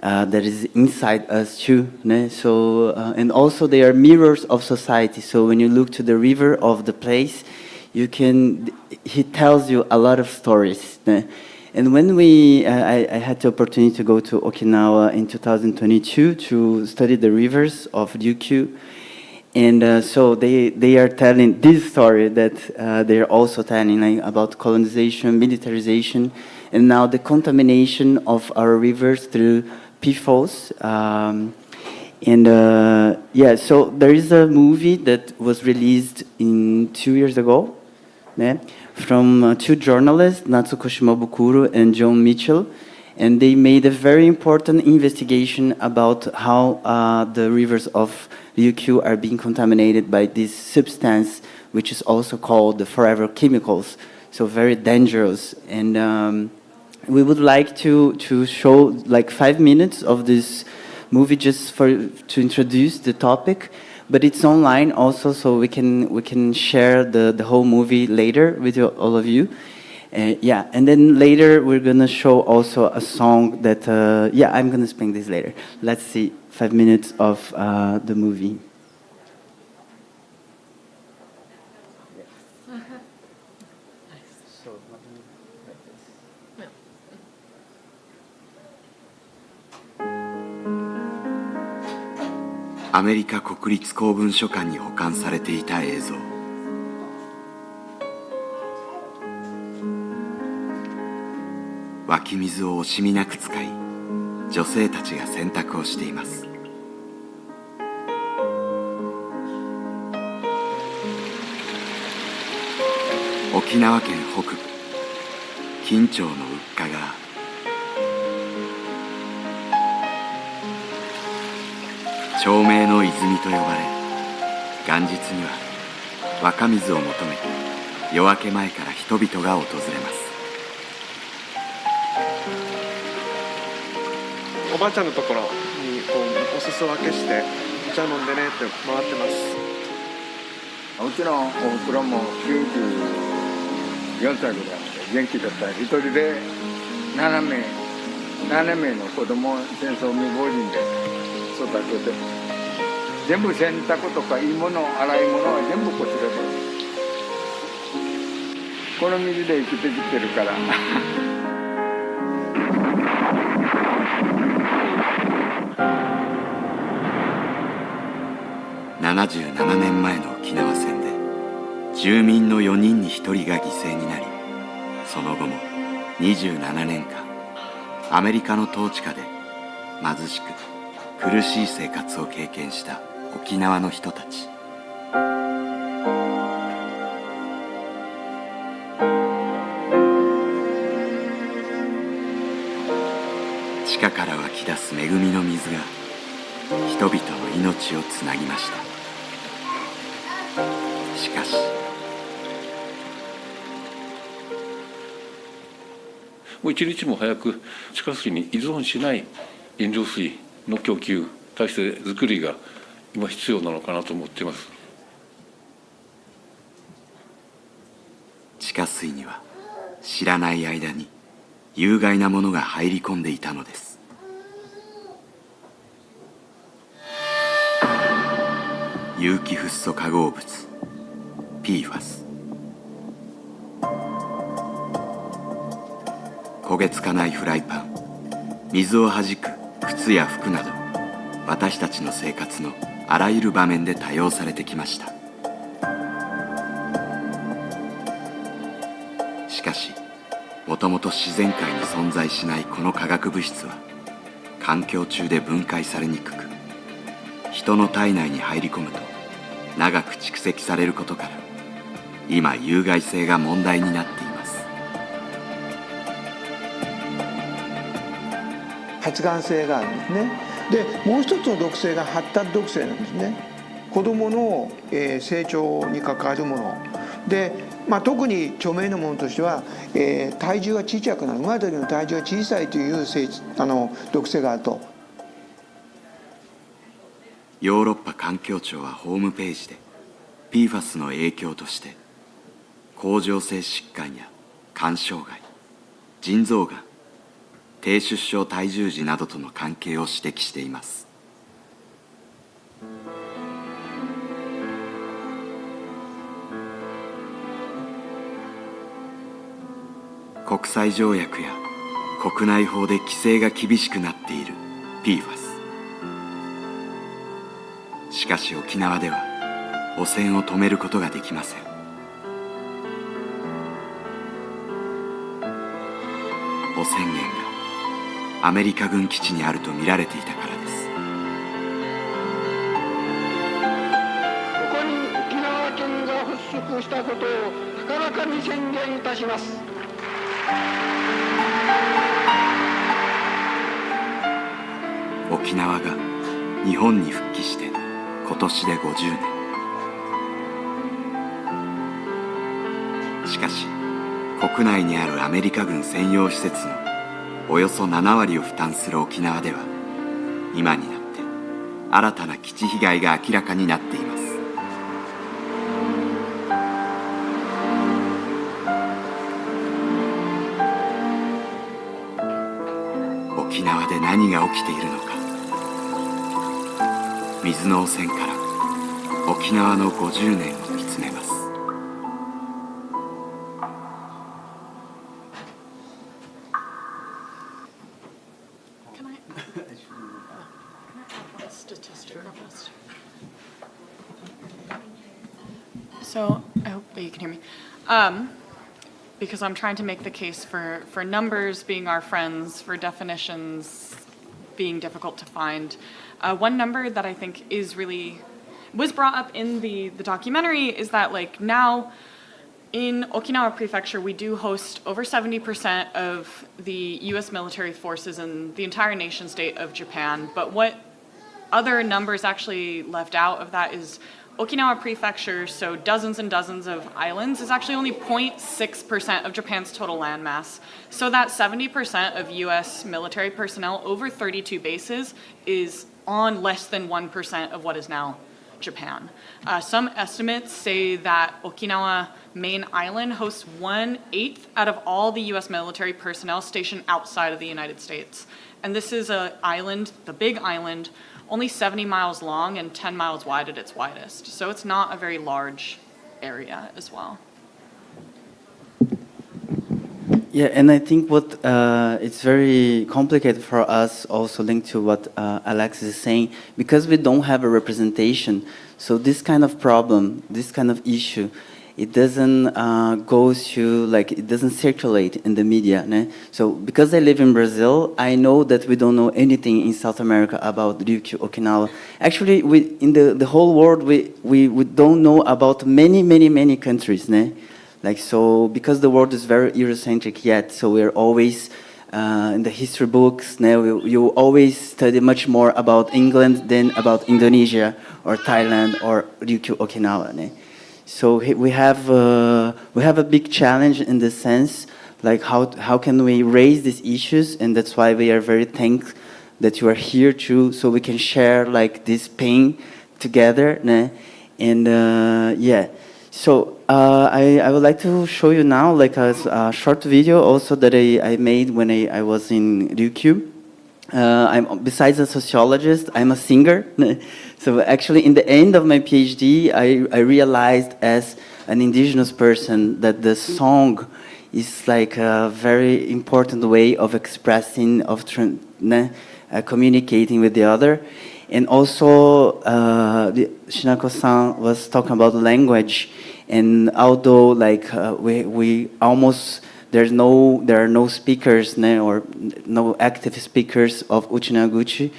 that is inside us too. So and also they are mirrors of society. So when you look to the river of the place, he tells you a lot of stories. And when I had the opportunity to go to Okinawa in 2022 to study the rivers of Ryukyu, and so they are telling this story that they are also telling about colonization, militarization, and now the contamination of our rivers through PFOS. So there is a movie that was released 2 years ago, from two journalists, Natsuko Shimabukuro and John Mitchell, and they made a very important investigation about how the rivers of Ryukyu are being contaminated by this substance, which is also called the forever chemicals, so very dangerous. And we would like to show like 5 minutes of this movie just to introduce the topic. But it's online also, so we can share the whole movie later with all of you. And then later we're gonna show also a song that I'm gonna explain this later. Let's see 5 minutes of the movie. So, アメリカ国立公文書館に保管されていた映像。湧き水を惜しみなく使い、女性たちが洗濯をしています。沖縄県北部、金武町のウッカ川。長命の泉と呼ばれ、元日には湧か水を求めて夜明け前から人々が訪れます。おばあちゃんのところにお裾分けしてお茶飲んでねって回ってます。うちのおふくろも94歳ぐらいまで元気だったら一人で7名の子供を戦争未亡人で育てて、全部洗濯とかいいもの洗い物は全部こちらでこの水で生きてきてるから77年前の沖縄戦で住民の4人に1人が犠牲になり、その後も27年間アメリカの統治下で貧しく苦しい生活を経験した沖縄の人たち。地下から湧き出す恵みの水が人々の命をつなぎました。しかしもう一日も早く地下水に依存しない飲料水の供給体制づくりが今必要なのかなと思っています。地下水には知らない間に有害なものが入り込んでいたのです。有機フッ素化合物 PFAS。 焦げつかないフライパン、水をはじく靴や服など、私たちの生活のあらゆる場面で多用されてきました。しかしもともと自然界に存在しないこの化学物質は環境中で分解されにくく、人の体内に入り込むと長く蓄積されることから今有害性が問題になっています。発がん性があるんですね。でもう一つの毒性が発達毒性なんですね。子どもの成長に関わるもので、特に著名なものとしては、体重が小さくなる、生まれた時の体重が小さいという毒性があると。ヨーロッパ環境庁はホームページで PFAS の影響として甲状腺疾患や肝障害、腎臓がん、低出生体重児などとの関係を指摘しています。国際条約や国内法で規制が厳しくなっている PFAS。しかし沖縄では汚染を止めることができません。汚染源がアメリカ軍基地にあると見られていたからです。ここに沖縄県が発足したことを高らかに宣言いたします。沖縄が日本に復帰して今年で50年。しかし国内にあるアメリカ軍専用施設のおよそ7割を負担する沖縄では今になって新たな基地被害が明らかになっています。沖縄で何が起きているのか。水の汚染から沖縄の50年を見つめます。So I hope that you can hear me. Because I'm trying to make the case for numbers being our friends, for definitions being difficult to find. One number that I think was brought up in the documentary is that now in Okinawa Prefecture, we do host over 70% of the US military forces in the entire nation state of Japan. But what other numbers actually left out of that is Okinawa Prefecture, so dozens and dozens of islands, is actually only 0.6% of Japan's total landmass. So that 70% of US military personnel over 32 bases is on less than 1% of what is now Japan. Some estimates say that Okinawa main island hosts 1/8 out of all the US military personnel stationed outside of the United States. And this is an island, the big island, only 70 miles long and 10 miles wide at its widest. So it's not a very large area as well. Yeah, and I think what it's very complicated for us, also linked to what Alexyss is saying, because we don't have a representation. So this kind of problem, this kind of issue, it doesn't go to it doesn't circulate in the media. Ne? So because I live in Brazil, I know that we don't know anything in South America about Ryukyu, Okinawa. Actually, in the whole world, we don't know about many countries. Ne? So because the world is very Eurocentric yet, so we're always in the history books. Now you always study much more about England than about Indonesia or Thailand or Ryukyu, Okinawa. Ne? So we have a big challenge in this sense, how can we raise these issues, and that's why we are very thankful that you are here too, so we can share this pain together. Ne? And yeah, so I would like to show you now a short video also that I made when I was in Ryukyu. Besides a sociologist, I'm a singer. So actually, in the end of my PhD, I realized as an indigenous person that the song is a very important way of expressing, of communicating with the other. And also, Shinako-san was talking about language. And although we almost there are no speakers or no active speakers of Uchinaguchi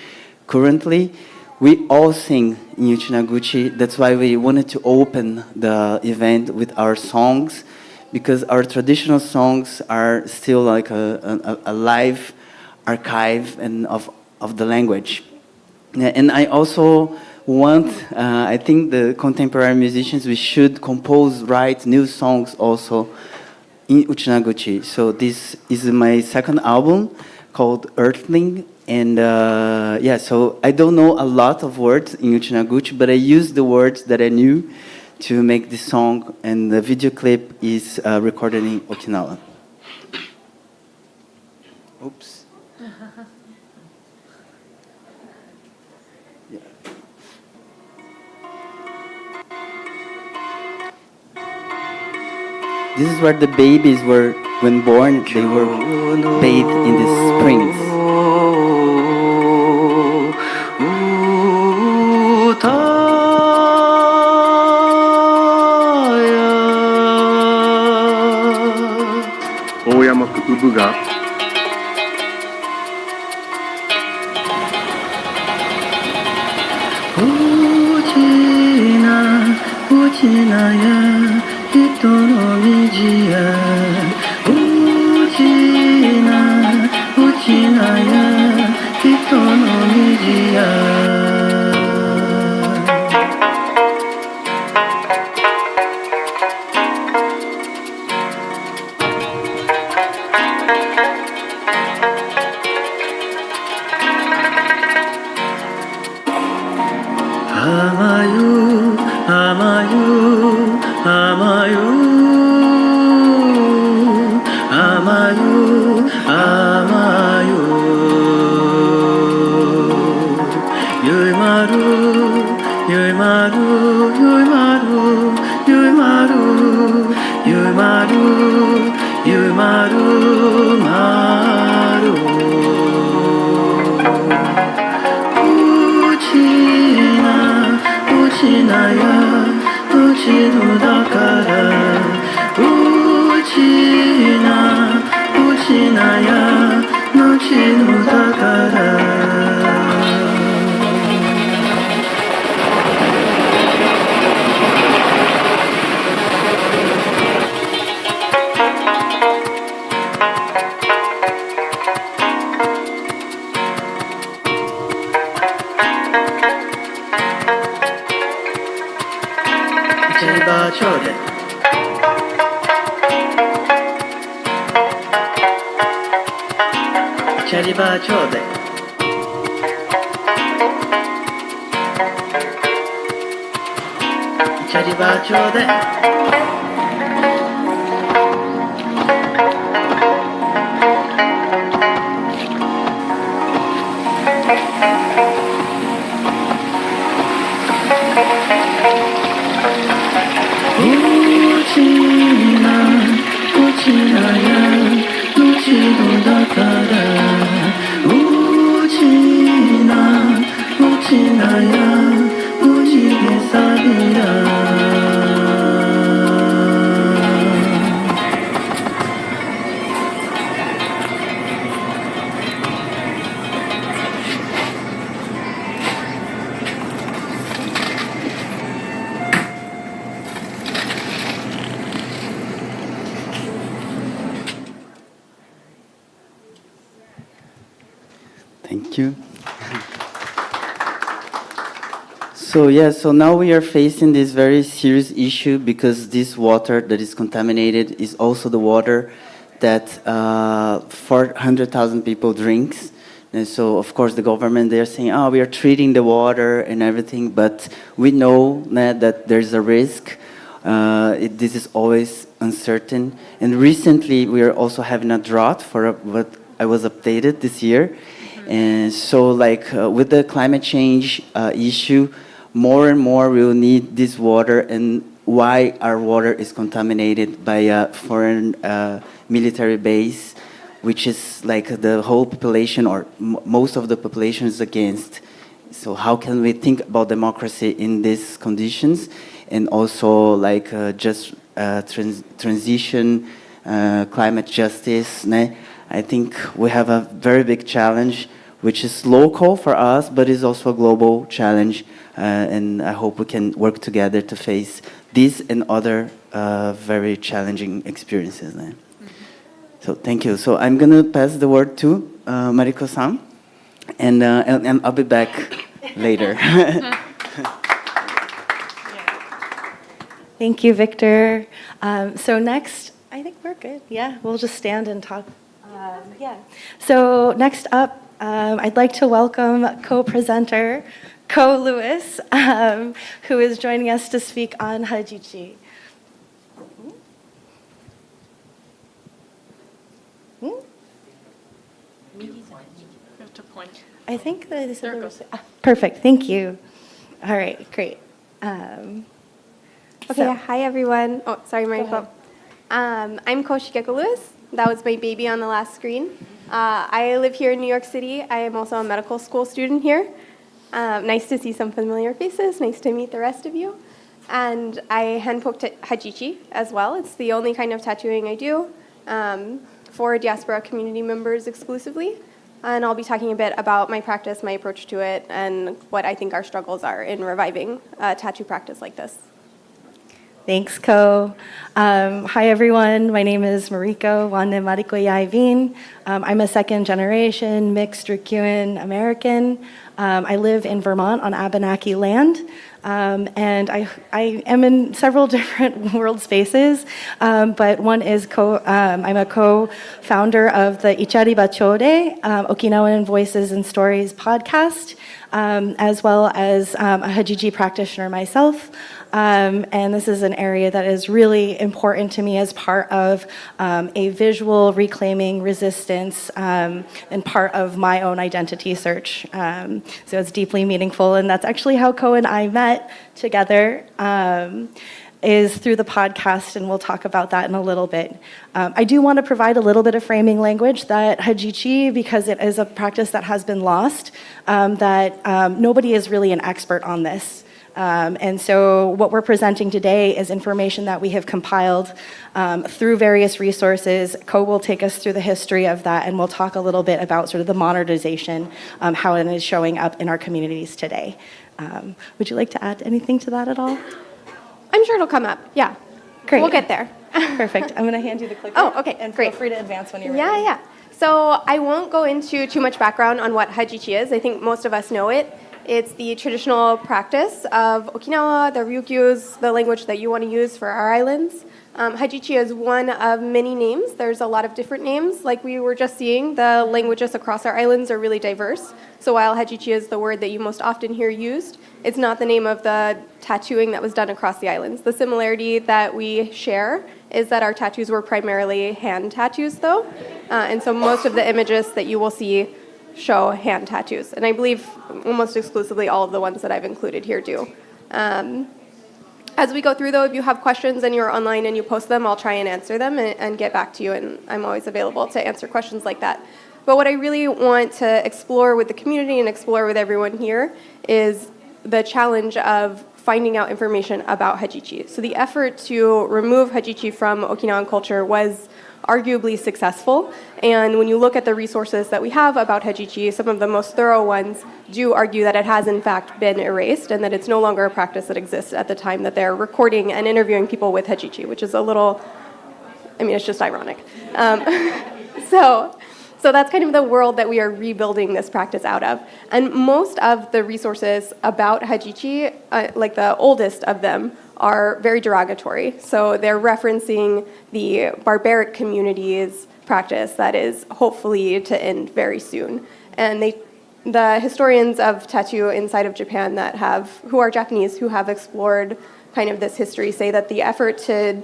currently. We all sing in Uchinaguchi. That's why we wanted to open the event with our songs, because our traditional songs are still like a live archive and of the language. And I also want, I think the contemporary musicians, we should write new songs also in Uchinaguchi. So this is my second album called Earthling. And yeah, so I don't know a lot of words in Uchinaguchi, but I used the words that I knew to make this song, and the video clip is recorded in Okinawa. Oops. This is where the babies were, when born, they were bathed in the springs. Thank you. So yeah, so now we are facing this very serious issue, because this water that is contaminated is also the water that 400,000 people drinks. And so of course the government, they are saying, oh, we are treating the water and everything, but we know that there's a risk. This is always uncertain. And recently we are also having a drought for what I was updated this year. And so like with the climate change issue, more and more we'll need this water, and why our water is contaminated by a foreign military base, which is like the whole population, or most of the population is against. So how can we think about democracy in these conditions? And also like just transition climate justice. I think we have a very big challenge, which is local for us, but is also a global challenge. And I hope we can work together to face this and other very challenging experiences. So thank you. So I'm going to pass the word to Mariko-san, and I'll be back later. Thank you, Victor. So next, I think we're good. Yeah, we'll just stand and talk. Yeah. So next up, I'd like to welcome co-presenter Ko Lewis, who is joining us to speak on Hajichi. I think that this is perfect. Thank you. All right, great. Okay, hi everyone. Oh, sorry, Mariko. I'm Ko Shigeko Lewis. That was my baby on the last screen. I live here in New York City. I am also a medical school student here. Nice to see some familiar faces. Nice to meet the rest of you. And I hand-poked Hajichi as well. It's the only kind of tattooing I do for Diaspora community members exclusively. And I'll be talking a bit about my practice, my approach to it, and what I think our struggles are in reviving a tattoo practice like this. Thanks, Ko. Hi, everyone. My name is Mariko Wanne Mariko Yaivin. I'm a second-generation mixed Ryukyuan American. I live in Vermont on Abenaki land. And I am in several different world spaces, but one is I'm a co-founder of the Ichariba Choodee, Okinawan Voices and Stories podcast, as well as a Hajichi practitioner myself. And this is an area that is really important to me as part of a visual reclaiming resistance and part of my own identity search. So it's deeply meaningful, and that's actually how Ko and I met together, is through the podcast, and we'll talk about that in a little bit. I do want to provide a little bit of framing language that Hajichi, because it is a practice that has been lost, that nobody is really an expert on this. And so what we're presenting today is information that we have compiled through various resources. Ko will take us through the history of that, and we'll talk a little bit about sort of the modernization, how it is showing up in our communities today. Would you like to add anything to that at all? I'm sure it'll come up. Yeah. Great. We'll get there. Perfect. I'm going to hand you the clicker. Oh, okay. And great. Feel free to advance when you're ready. Yeah, yeah. So I won't go into too much background on what Hajichi is. I think most of us know it. It's the traditional practice of Okinawa, the Ryukyus, the language that you want to use for our islands. Hajichi is one of many names. There's a lot of different names. Like we were just seeing, the languages across our islands are really diverse. So while Hajichi is the word that you most often hear used, it's not the name of the tattooing that was done across the islands. The similarity that we share is that our tattoos were primarily hand tattoos, though. And so most of the images that you will see show hand tattoos. And I believe almost exclusively all of the ones that I've included here do. As we go through, though, if you have questions and you're online and you post them, I'll try and answer them and get back to you. And I'm always available to answer questions like that. But what I really want to explore with the community and explore with everyone here is the challenge of finding out information about Hajichi. So the effort to remove Hajichi from Okinawan culture was arguably successful. And when you look at the resources that we have about Hajichi, some of the most thorough ones do argue that it has in fact been erased and that it's no longer a practice that exists at the time that they're recording and interviewing people with Hajichi, which is a little, I mean, it's just ironic. So that's kind of the world that we are rebuilding this practice out of. And most of the resources about Hajichi, like the oldest of them, are very derogatory. So they're referencing the barbaric community's practice that is hopefully to end very soon. And the historians of tattoo inside of Japan who are Japanese, who have explored kind of this history, say that the effort to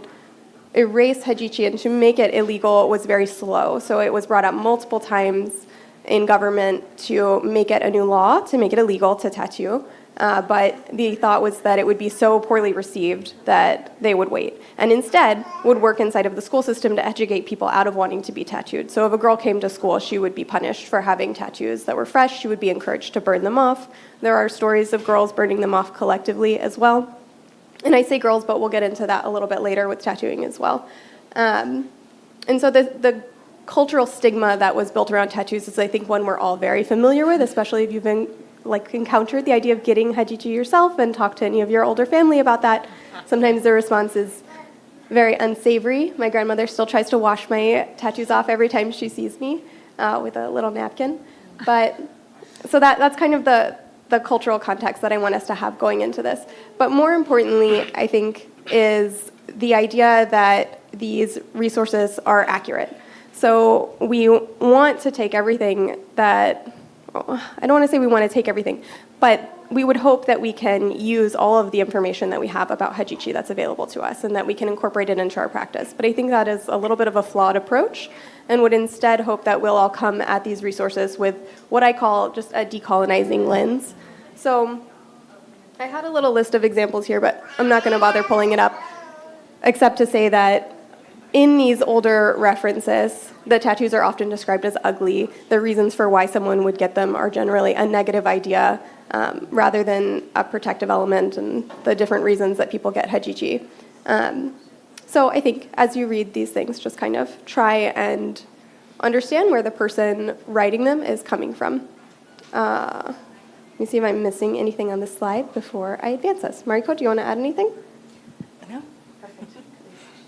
erase Hajichi and to make it illegal was very slow. So it was brought up multiple times in government to make it a new law, to make it illegal to tattoo. But the thought was that it would be so poorly received that they would wait. And instead would work inside of the school system to educate people out of wanting to be tattooed. So if a girl came to school, she would be punished for having tattoos that were fresh. She would be encouraged to burn them off. There are stories of girls burning them off collectively as well. And I say girls, but we'll get into that a little bit later with tattooing as well. and so the cultural stigma that was built around tattoos is, I think, one we're all very familiar with, especially if you've been encountered the idea of getting Hajichi yourself and talked to any of your older family about that. Sometimes the response is very unsavory. My grandmother still tries to wash my tattoos off every time she sees me with a little napkin. But so that's kind of the cultural context that I want us to have going into this. But more importantly, I think, is the idea that these resources are accurate. So we want to take everything that, I don't want to say we want to take everything, but we would hope that we can use all of the information that we have about Hajichi that's available to us and that we can incorporate it into our practice. But I think that is a little bit of a flawed approach and would instead hope that we'll all come at these resources with what I call just a decolonizing lens. So I had a little list of examples here, but I'm not going to bother pulling it up, except to say that in these older references, the tattoos are often described as ugly. The reasons for why someone would get them are generally a negative idea rather than a protective element, and the different reasons that people get Hajichi. So I think as you read these things, just kind of try and understand where the person writing them is coming from. Let me see if I'm missing anything on this slide before I advance this. Mariko, do you want to add anything? No? Perfect.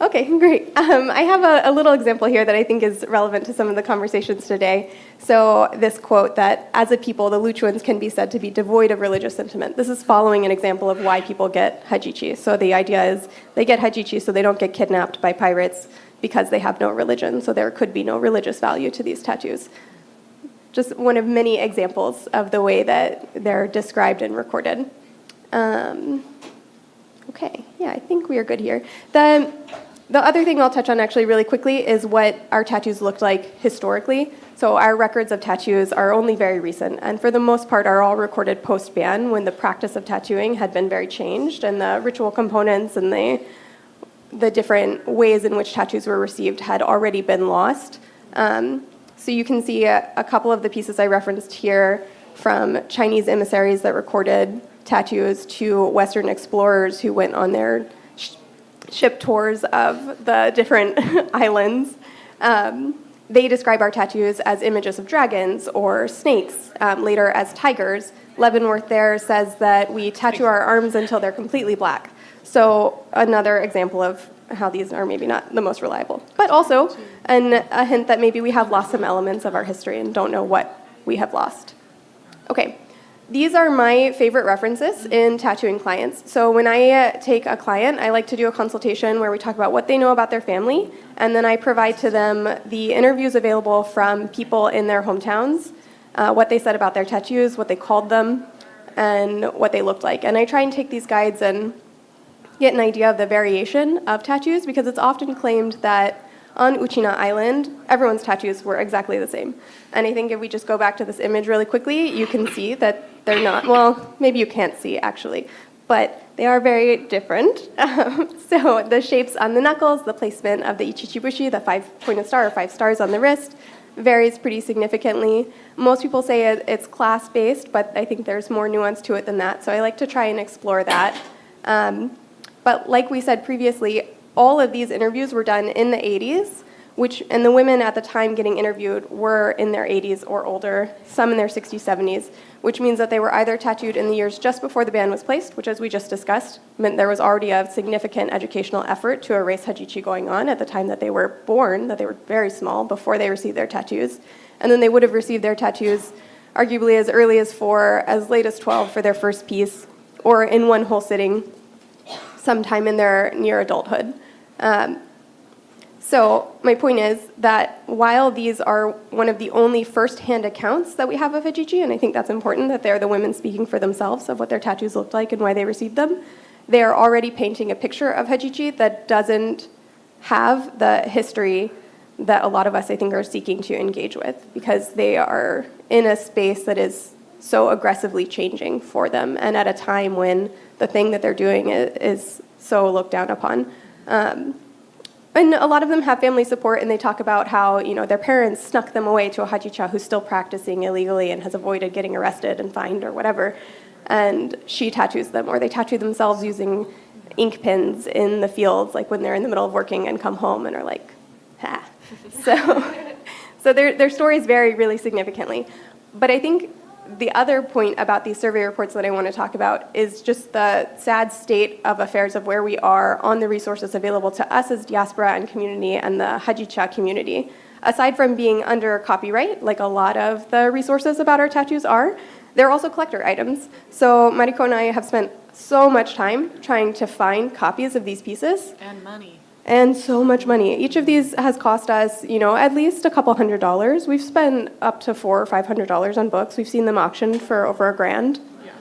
Okay, great. I have a little example here that I think is relevant to some of the conversations today. So this quote that, as a people, the Ryukyuans can be said to be devoid of religious sentiment. This is following an example of why people get Hajichi. So the idea is they get Hajichi so they don't get kidnapped by pirates because they have no religion. So there could be no religious value to these tattoos. Just one of many examples of the way that they're described and recorded. Okay, yeah, I think we are good here. The other thing I'll touch on actually really quickly is what our tattoos looked like historically. So our records of tattoos are only very recent, and for the most part are all recorded post-ban when the practice of tattooing had been very changed and the ritual components and the different ways in which tattoos were received had already been lost. So you can see a couple of the pieces I referenced here from Chinese emissaries that recorded tattoos to Western explorers who went on their ship tours of the different islands. They describe our tattoos as images of dragons or snakes, later as tigers. Leavenworth there says that we tattoo our arms until they're completely black. So another example of how these are maybe not the most reliable. But also a hint that maybe we have lost some elements of our history and don't know what we have lost. Okay. These are my favorite references in tattooing clients. So when I take a client, I like to do a consultation where we talk about what they know about their family, and then I provide to them the interviews available from people in their hometowns, what they said about their tattoos, what they called them, and what they looked like. And I try and take these guides and get an idea of the variation of tattoos, because it's often claimed that on Uchina Island, everyone's tattoos were exactly the same. And I think if we just go back to this image really quickly, you can see that they're not, well, maybe you can't see actually, but they are very different. So the shapes on the knuckles, the placement of the ichichibushi, the 5-pointed star or 5 stars on the wrist, varies pretty significantly. Most people say it's class-based, but I think there's more nuance to it than that. So I like to try and explore that. But like we said previously, all of these interviews were done in the 80s, and the women at the time getting interviewed were in their 80s or older, some in their 60s, 70s, which means that they were either tattooed in the years just before the ban was placed, which, as we just discussed, meant there was already a significant educational effort to erase Hajichi going on at the time that they were born, that they were very small, before they received their tattoos. And then they would have received their tattoos arguably as early as 4, as late as 12 for their first piece, or in one whole sitting sometime in their near adulthood. So my point is that while these are one of the only first-hand accounts that we have of Hajichi, and I think that's important that they're the women speaking for themselves of what their tattoos looked like and why they received them, they are already painting a picture of Hajichi that doesn't have the history that a lot of us, I think, are seeking to engage with, because they are in a space that is so aggressively changing for them, and at a time when the thing that they're doing is so looked down upon. And a lot of them have family support, and they talk about how, their parents snuck them away to a hajicha who's still practicing illegally and has avoided getting arrested and fined or whatever, and she tattoos them, or they tattoo themselves using ink pens in the fields, like when they're in the middle of working and come home and are like, So their stories vary really significantly. But I think the other point about these survey reports that I want to talk about is just the sad state of affairs of where we are on the resources available to us as diaspora and community and the Hajicha community. Aside from being under copyright, like a lot of the resources about our tattoos are, they're also collector items. So Mariko and I have spent so much time trying to find copies of these pieces. And money. And so much money. Each of these has cost us, at least a couple $100s. We've spent up to $400 or $500 on books. We've seen them auctioned for over $1,000. Yeah.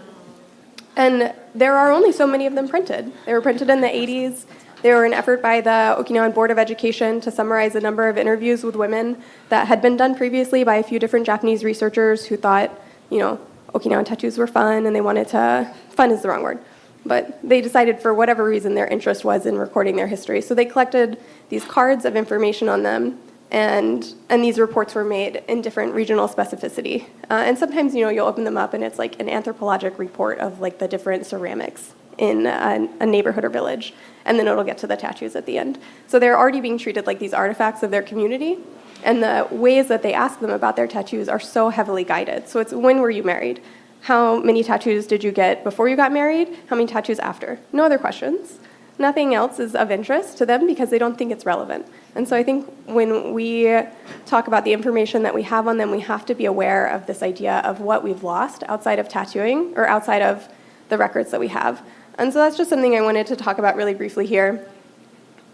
And there are only so many of them printed. They were printed in the 80s. They were an effort by the Okinawan Board of Education to summarize a number of interviews with women that had been done previously by a few different Japanese researchers who thought, Okinawan tattoos were fun and they wanted to, fun is the wrong word, but they decided for whatever reason their interest was in recording their history. So they collected these cards of information on them, and these reports were made in different regional specificity. And sometimes, you'll open them up and it's like an anthropologic report of like the different ceramics in a neighborhood or village, and then it'll get to the tattoos at the end. So they're already being treated like these artifacts of their community, and the ways that they ask them about their tattoos are so heavily guided. So it's, when were you married? How many tattoos did you get before you got married? How many tattoos after? No other questions. Nothing else is of interest to them because they don't think it's relevant. And so I think when we talk about the information that we have on them, we have to be aware of this idea of what we've lost outside of tattooing or outside of the records that we have. And so that's just something I wanted to talk about really briefly here.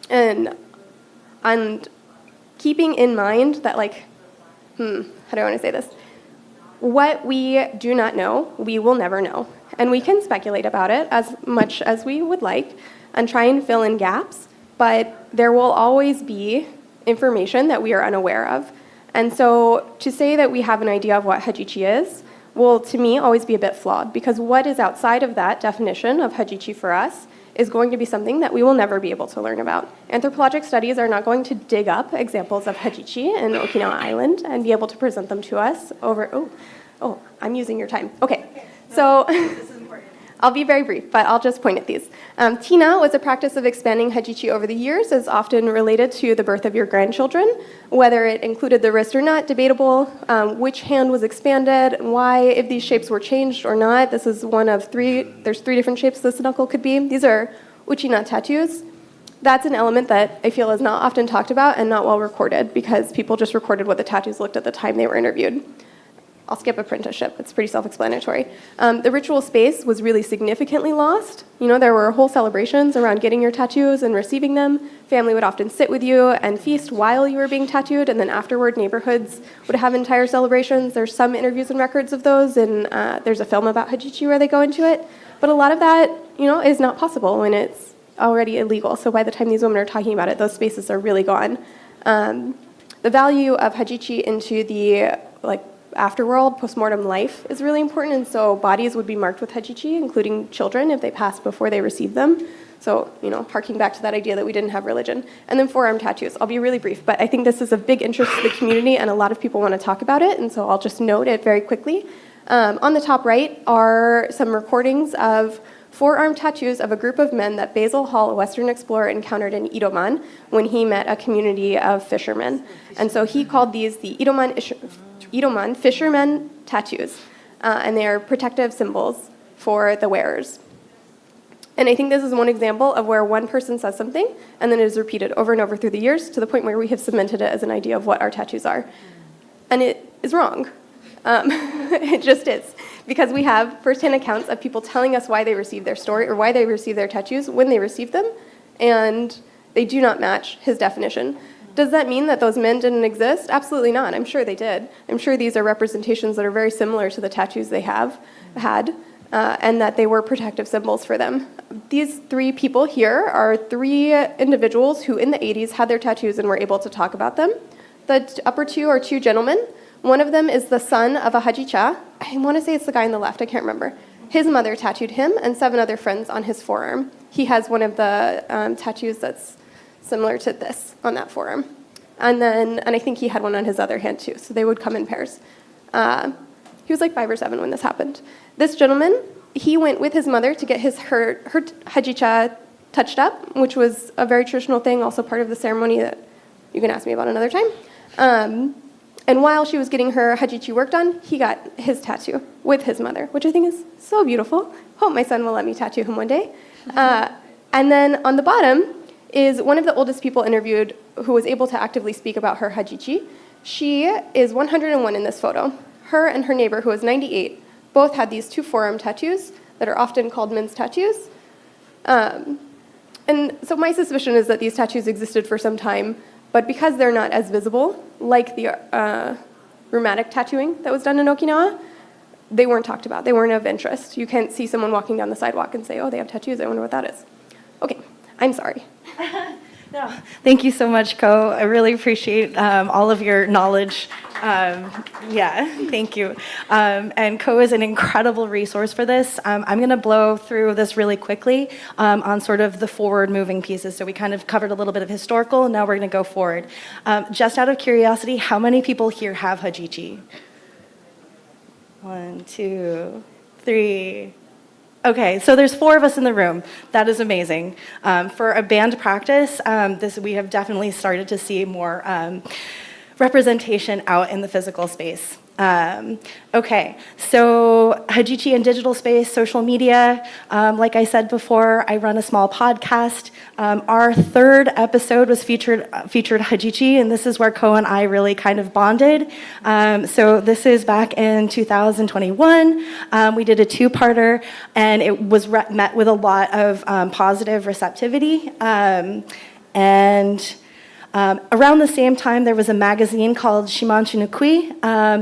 And keeping in mind that, how do I want to say this? What we do not know, we will never know. And we can speculate about it as much as we would like and try and fill in gaps, but there will always be information that we are unaware of. And so to say that we have an idea of what Hajichi is will, to me, always be a bit flawed, because what is outside of that definition of Hajichi for us is going to be something that we will never be able to learn about. Anthropologic studies are not going to dig up examples of Hajichi in Okinawa Island and be able to present them to us over, I'm using your time. Okay, so I'll be very brief, but I'll just point at these. Tina was a practice of expanding Hajichi over the years, is often related to the birth of your grandchildren. Whether it included the wrist or not, debatable. Which hand was expanded, why, if these shapes were changed or not. This is one of three. There's 3 different shapes this knuckle could be. These are uchina tattoos. That's an element that I feel is not often talked about and not well recorded, because people just recorded what the tattoos looked at the time they were interviewed. I'll skip apprenticeship. It's pretty self-explanatory. The ritual space was really significantly lost. There were whole celebrations around getting your tattoos and receiving them. Family would often sit with you and feast while you were being tattooed, and then afterward, neighborhoods would have entire celebrations. There's some interviews and records of those, and there's a film about Hajichi where they go into it. But a lot of that, is not possible when it's already illegal. So by the time these women are talking about it, those spaces are really gone. The value of Hajichi into the afterworld, postmortem life is really important, and so bodies would be marked with Hajichi, including children if they passed before they received them. So, harking back to that idea that we didn't have religion. And then forearm tattoos. I'll be really brief, but I think this is of big interest to the community, and a lot of people want to talk about it, and so I'll just note it very quickly. On the top right are some recordings of forearm tattoos of a group of men that Basil Hall, a Western explorer, encountered in Idoman when he met a community of fishermen. And so he called these the Idoman fishermen tattoos, and they are protective symbols for the wearers. And I think this is one example of where one person says something, and then it is repeated over and over through the years to the point where we have cemented it as an idea of what our tattoos are. And it is wrong. It just is. Because we have firsthand accounts of people telling us why they received their story or why they received their tattoos when they received them, and they do not match his definition. Does that mean that those men didn't exist? Absolutely not. I'm sure they did. I'm sure these are representations that are very similar to the tattoos they have had, and that they were protective symbols for them. These 3 people here are 3 individuals who in the 80s had their tattoos and were able to talk about them. The upper 2 are 2 gentlemen. One of them is the son of a Hajicha. I want to say it's the guy on the left. I can't remember. His mother tattooed him and 7 other friends on his forearm. He has one of the tattoos that's similar to this on that forearm. And I think he had one on his other hand too, so they would come in pairs. He was like 5 or 7 when this happened. This gentleman, he went with his mother to get her Hajicha touched up, which was a very traditional thing, also part of the ceremony that you can ask me about another time. And while she was getting her Hajichi work done, he got his tattoo with his mother, which I think is so beautiful. Hope my son will let me tattoo him one day. And then on the bottom is one of the oldest people interviewed who was able to actively speak about her Hajichi. She is 101 in this photo. Her and her neighbor, who is 98, both had these 2 forearm tattoos that are often called men's tattoos. And so my suspicion is that these tattoos existed for some time, but because they're not as visible, like the rheumatic tattooing that was done in Okinawa, they weren't talked about. They weren't of interest. You can't see someone walking down the sidewalk and say, oh, they have tattoos. I wonder what that is. Okay, I'm sorry. No, thank you so much, Ko. I really appreciate all of your knowledge. Yeah, thank you. And Ko is an incredible resource for this. I'm going to blow through this really quickly on sort of the forward-moving pieces. So we kind of covered a little bit of historical, and now we're going to go forward. Just out of curiosity, how many people here have Hajichi? 1, 2, 3. Okay, so there's 4 of us in the room. That is amazing. For a band practice, we have definitely started to see more representation out in the physical space. Okay, so Hajichi in digital space, social media. Like I said before, I run a small podcast. Our 3rd episode was featured Hajichi, and this is where Ko and I really kind of bonded. So this is back in 2021. We did a 2-parter, and it was met with a lot of positive receptivity. Around the same time, there was a magazine called Shimanshu Nukui.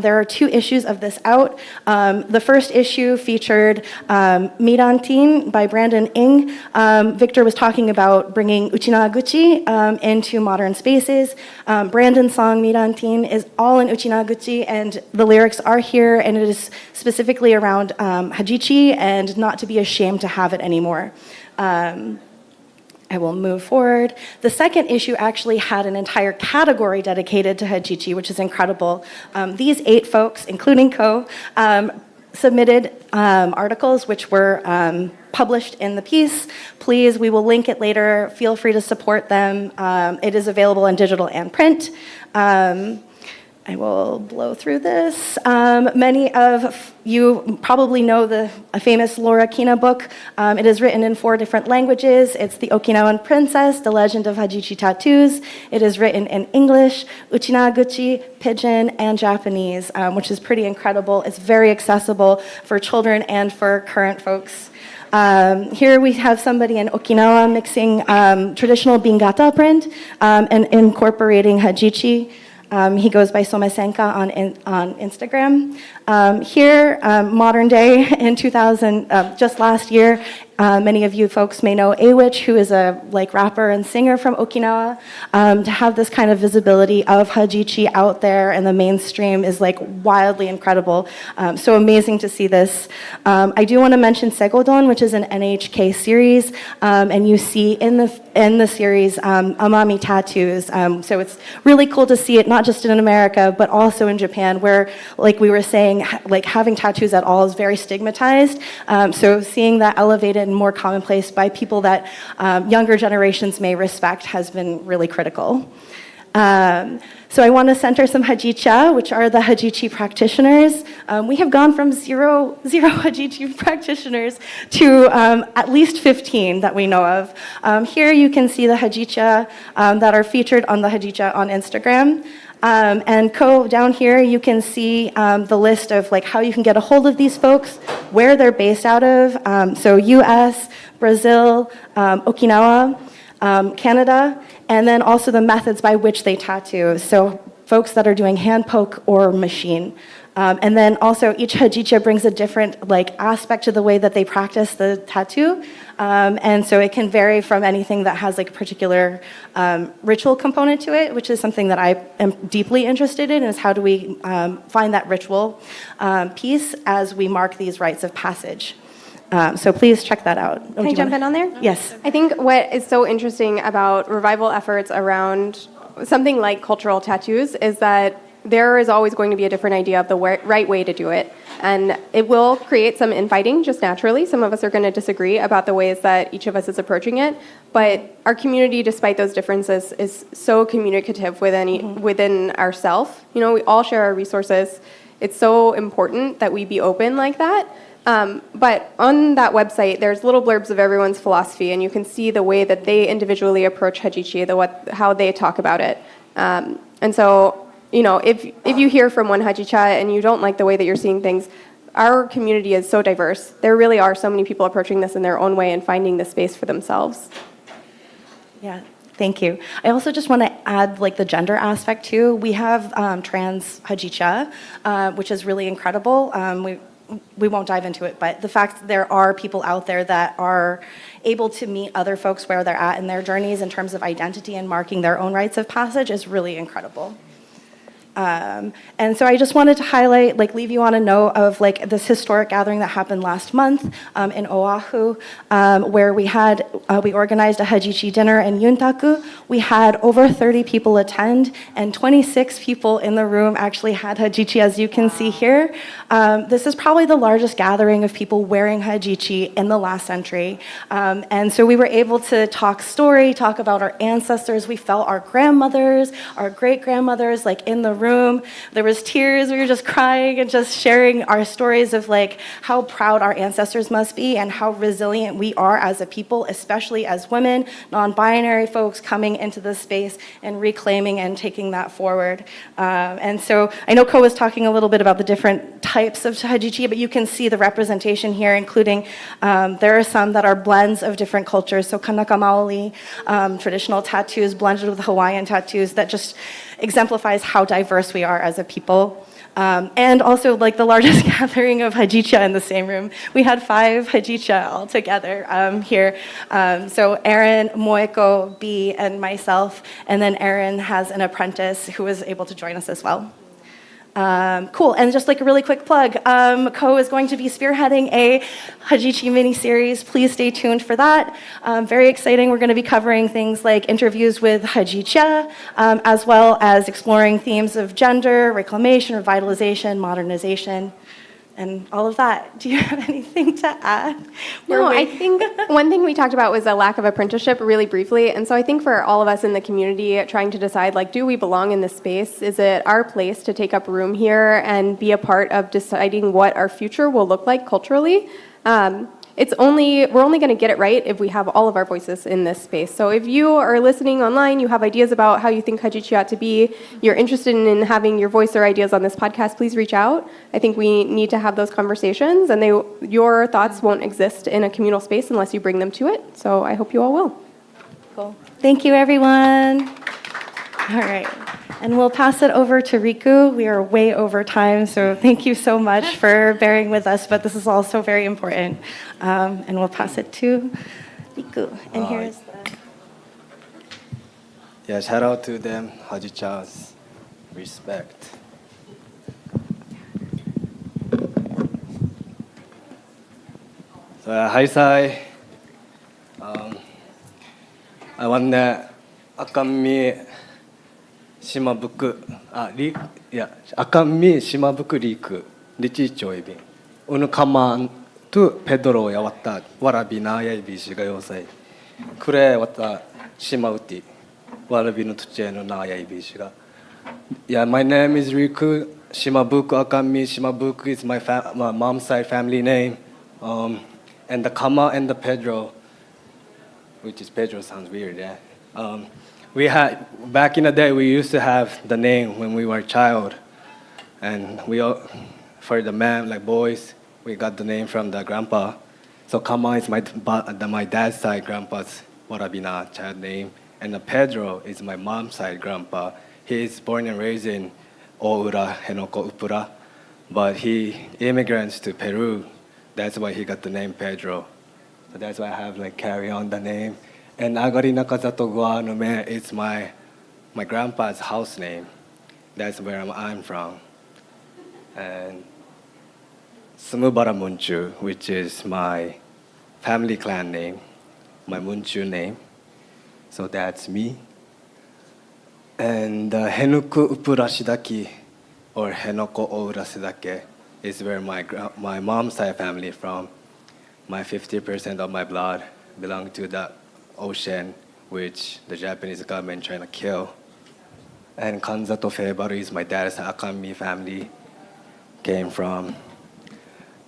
There are 2 issues of this out. The first issue featured Mirantin by Brandon Ng. Victor was talking about bringing Uchinaguchi into modern spaces. Brandon's song Mirantin is all in Uchinaguchi, and the lyrics are here, and it is specifically around Hajichi and not to be ashamed to have it anymore. I will move forward. The second issue actually had an entire category dedicated to Hajichi, which is incredible. These 8 folks, including Ko, submitted articles which were published in the piece. Please, we will link it later. Feel free to support them. It is available in digital and print. I will blow through this. Many of you probably know the famous Laura Kina book. It is written in 4 different languages. It's The Okinawan Princess, The Legend of Hajichi Tattoos. It is written in English, Uchinaguchi, Pidgin, and Japanese, which is pretty incredible. It's very accessible for children and for current folks. Here we have somebody in Okinawa mixing traditional Bingata print and incorporating Hajichi. He goes by Somesenka on Instagram. Here, modern day, in 2000, just last year, many of you folks may know Awich, who is a rapper and singer from Okinawa. To have this kind of visibility of Hajichi out there in the mainstream is wildly incredible. So amazing to see this. I do want to mention Segodon, which is an NHK series, and you see in the series Amami tattoos. So it's really cool to see it not just in America, but also in Japan, where, like we were saying, having tattoos at all is very stigmatized. So seeing that elevated and more commonplace by people that younger generations may respect has been really critical. So I want to center some Hajicha, which are the Hajichi practitioners. We have gone from zero Hajichi practitioners to at least 15 that we know of. Here you can see the Hajicha that are featured on the Hajicha on Instagram. And down here you can see the list of how you can get a hold of these folks, where they're based out of. So US, Brazil, Okinawa, Canada, and then also the methods by which they tattoo. So folks that are doing hand poke or machine. And then also each Hajicha brings a different aspect to the way that they practice the tattoo. And so it can vary from anything that has a particular ritual component to it, which is something that I am deeply interested in, is how do we find that ritual piece as we mark these rites of passage. So please check that out. Can I jump in on there? Yes. I think what is so interesting about revival efforts around something like cultural tattoos is that there is always going to be a different idea of the right way to do it. And it will create some infighting just naturally. Some of us are going to disagree about the ways that each of us is approaching it. But our community, despite those differences, is so communicative within ourselves. You know, we all share our resources. It's so important that we be open like that. But on that website, there's little blurbs of everyone's philosophy, and you can see the way that they individually approach Hajichi, how they talk about it. And so, you know, if you hear from one Hajicha and you don't like the way that you're seeing things, our community is so diverse. There really are so many people approaching this in their own way and finding the space for themselves. Yeah, thank you. I also just want to add like the gender aspect too. We have trans Hajicha, which is really incredible. We won't dive into it, but the fact that there are people out there that are able to meet other folks where they're at in their journeys in terms of identity and marking their own rites of passage is really incredible. And so I just wanted to highlight, like, leave you on a note of like this historic gathering that happened last month in Oahu, where we organized a Hajichi dinner in Yuntaku. We had over 30 people attend, and 26 people in the room actually had Hajichi, as you can see here. This is probably the largest gathering of people wearing Hajichi in the last century. And so we were able to talk about our ancestors. We felt our grandmothers, our great-grandmothers, like in the room. There was tears. We were just crying and just sharing our stories of like how proud our ancestors must be and how resilient we are as a people, especially as women, non-binary folks coming into this space and reclaiming and taking that forward. And so I know Ko was talking a little bit about the different types of Hajichi, but you can see the representation here, including there are some that are blends of different cultures. So kanaka maoli, traditional tattoos blended with Hawaiian tattoos that just exemplifies how diverse we are as a people. And also like the largest gathering of Hajicha in the same room. We had 5 Hajicha all together here. So Aaron, Moeko, B, and myself, and then Aaron has an apprentice who was able to join us as well. Cool, and just like a really quick plug, Ko is going to be spearheading a Hajichi mini-series. Please stay tuned for that. Very exciting. We're going to be covering things like interviews with Hajicha, as well as exploring themes of gender, reclamation, revitalization, modernization, and all of that. Do you have anything to add? No, I think one thing we talked about was a lack of apprenticeship really briefly. And so I think for all of us in the community trying to decide, like, do we belong in this space? Is it our place to take up room here and be a part of deciding what our future will look like culturally? We're only going to get it right if we have all of our voices in this space. So if you are listening online, you have ideas about how you think Hajichi ought to be, you're interested in having your voice or ideas on this podcast, please reach out. I think we need to have those conversations, and your thoughts won't exist in a communal space unless you bring them to it. So I hope you all will. Cool. Thank you, everyone. All right. And we'll pass it over to Riku. We are way over time, so thank you so much for bearing with us, but this is also very important. And we'll pass it to Riku. And here's the... Yeah, shout out to them, Hajichas. Respect. So, hi, Sai. I want to Akamine Akamine Shimabuku Riku, Richicho Ibin. Unukaman to Pedro Yawata, Warabina Yabishiga Yosai. Kure Wata Shimauti, Warabino Tucheno Naya Ibishiga. Yeah, my name is Riku. Shimabuku Akamine Shimabuku is my mom's side family name. And the Kama and the Pedro, which is Pedro sounds weird, yeah. We had, back in the day, we used to have the name when we were a child. And we all, for the men, like boys, we got the name from the grandpa. So Kama is my dad's side grandpa's Warabina child name. And the Pedro is my mom's side grandpa. He is born and raised in Oura, Henoko, Upura. But he immigrants to Peru. That's why he got the name Pedro. So that's why I have like carry on the name. And Agari Nakazato Guanume is my grandpa's house name. That's where I'm from. And Sumubara Munchu, which is my family clan name, my Munchu name. So that's me. And Henuku Upura Shidaki or Henoko Ourasidake is where my mom's side family from. My 50% of my blood belong to the ocean, which the Japanese government trying to kill. And Kanzato Feibaru is my dad's Akamine family came from.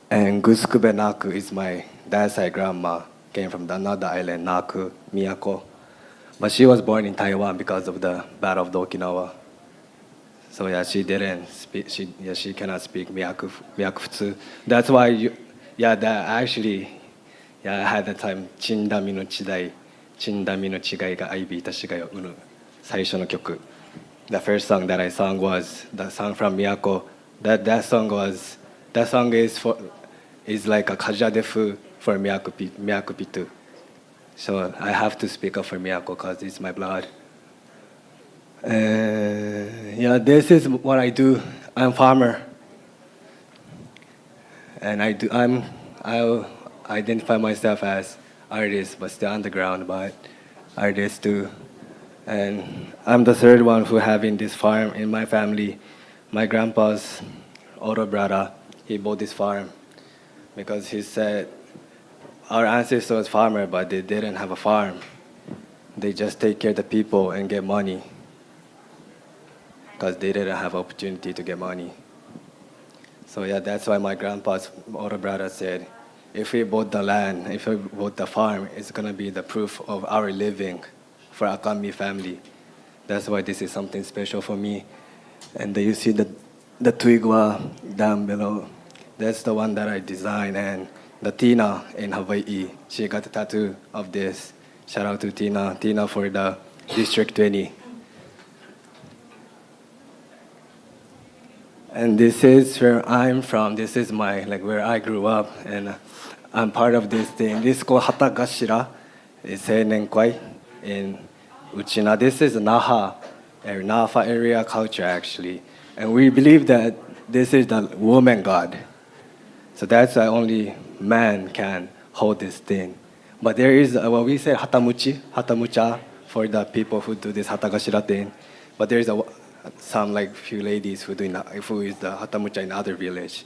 And Gusukube Naku is my dad's side grandma, came from another island, Naku, Miyako. But she was born in Taiwan because of the Battle of Okinawa. So yeah, she didn't speak, she cannot speak Miyako Futsu. That's why, that actually, I had the time, Chindami no Chidai, Chindami no Chigai ga Aibi Tashigai o Unu, Saisho no Kyoku. The first song that I sang was the song from Miyako. That song is like a kajadefu for Miyako Pitu. So I have to speak up for Miyako because it's my blood. This is what I do. I'm a farmer. And I identify myself as artist, but still underground, but artist too. And I'm the third one who having this farm in my family. My grandpa's older brother, he bought this farm because he said our ancestors was farmer, but they didn't have a farm. They just take care of the people and get money because they didn't have opportunity to get money. So that's why my grandpa's older brother said, if we bought the land, if we bought the farm, it's gonna be the proof of our living for Akamine family. That's why this is something special for me. And you see the Tuigwa down below. That's the one that I designed. And the Tina in Hawaii, she got a tattoo of this. Shout out to Tina for the District 20. And this is where I'm from. This is where I grew up, and I'm part of this thing. This is called Hatagashira, it's Seinenkwai in Uchina. This is Naha area culture actually, and we believe that this is the woman god. So that's why only man can hold this thing. But there is what we say hatamucha for the people who do this Hatagashira thing. But there is some few ladies who is the hatamucha in other village.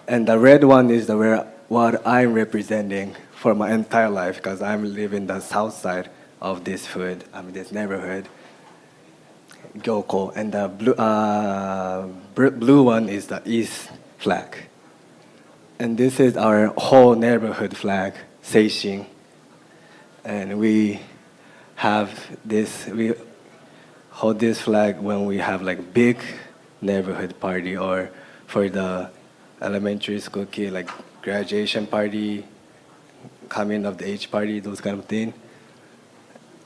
And the red one is what I'm representing for my entire life because I'm living the south side of this this neighborhood, Gyoko. And the blue one is the east flag. And this is our whole neighborhood flag, Seishin. And we hold this flag when we have big neighborhood party or for the elementary school kid, graduation party, coming of the age party, those kind of thing.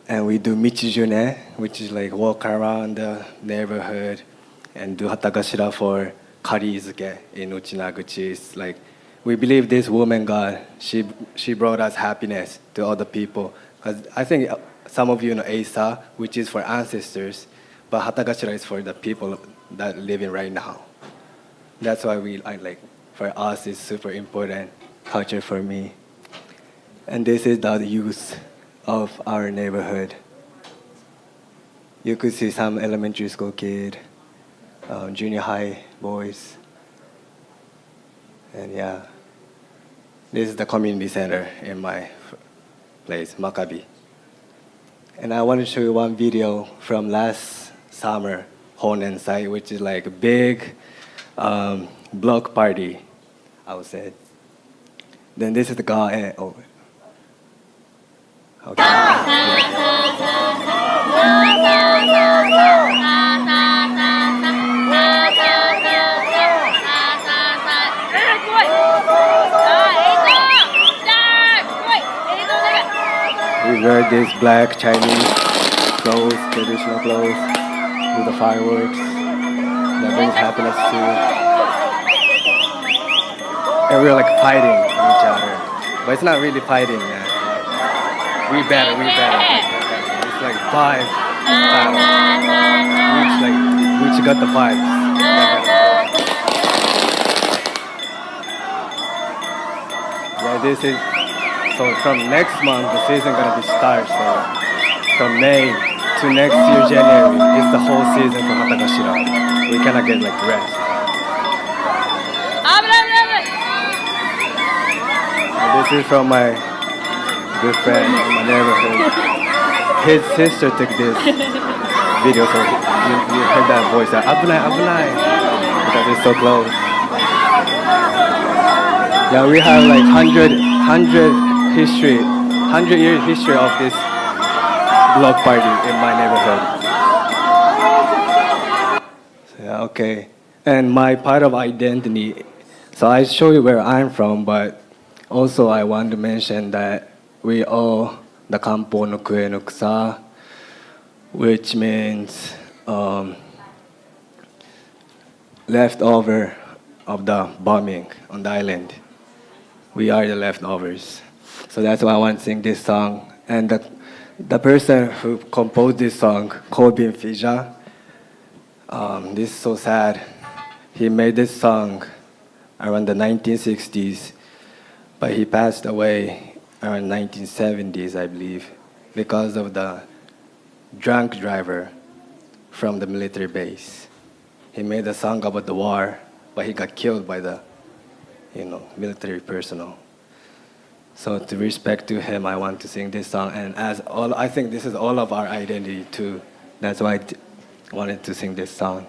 And we do Michijune, which is walk around the neighborhood and do Hatagashira for Karizuke in Uchinaguchi. It's we believe this woman god, she brought us happiness to other people. Because I think some of you know Asa, which is for ancestors, but Hatagashira is for the people that are living right now. That's why for us, it's super important culture for me. And this is the youth of our neighborhood. You could see some elementary school kid, junior high boys. And this is the community center in my place, Maccabi. And I want to show you one video from last summer, Honen site, which is a big block party, I would say. Then this is the guy. Okay. We wear these black Chinese clothes, traditional clothes, do the fireworks. That brings happiness too. And we're fighting each other. But it's not really fighting, man. We better. It's vibe. Which got the vibes. This is, so from next month, the season gonna be start. So from May to next year January. It's the whole season for Hatakashira. We cannot get like rest. This is from my good friend in my neighborhood. His sister took this video, so you heard that voice, "Abunai, abunai," because it's so close. Yeah, we have like 100 year history of this block party in my neighborhood. So, yeah, okay. And my part of identity, so I show you where I'm from, but also I want to mention that we all the Kampo no Kue no Kusa, which means leftover of the bombing on the island. We are the leftovers. So that's why I want to sing this song. And the person who composed this song, Kobin Fija, this is so sad. He made this song around the 1960s, but he passed away around 1970s, I believe, because of the drunk driver from the military base. He made a song about the war, but he got killed by the, military personnel. So to respect to him, I want to sing this song, and I think this is all of our identity too. That's why I wanted to sing this song.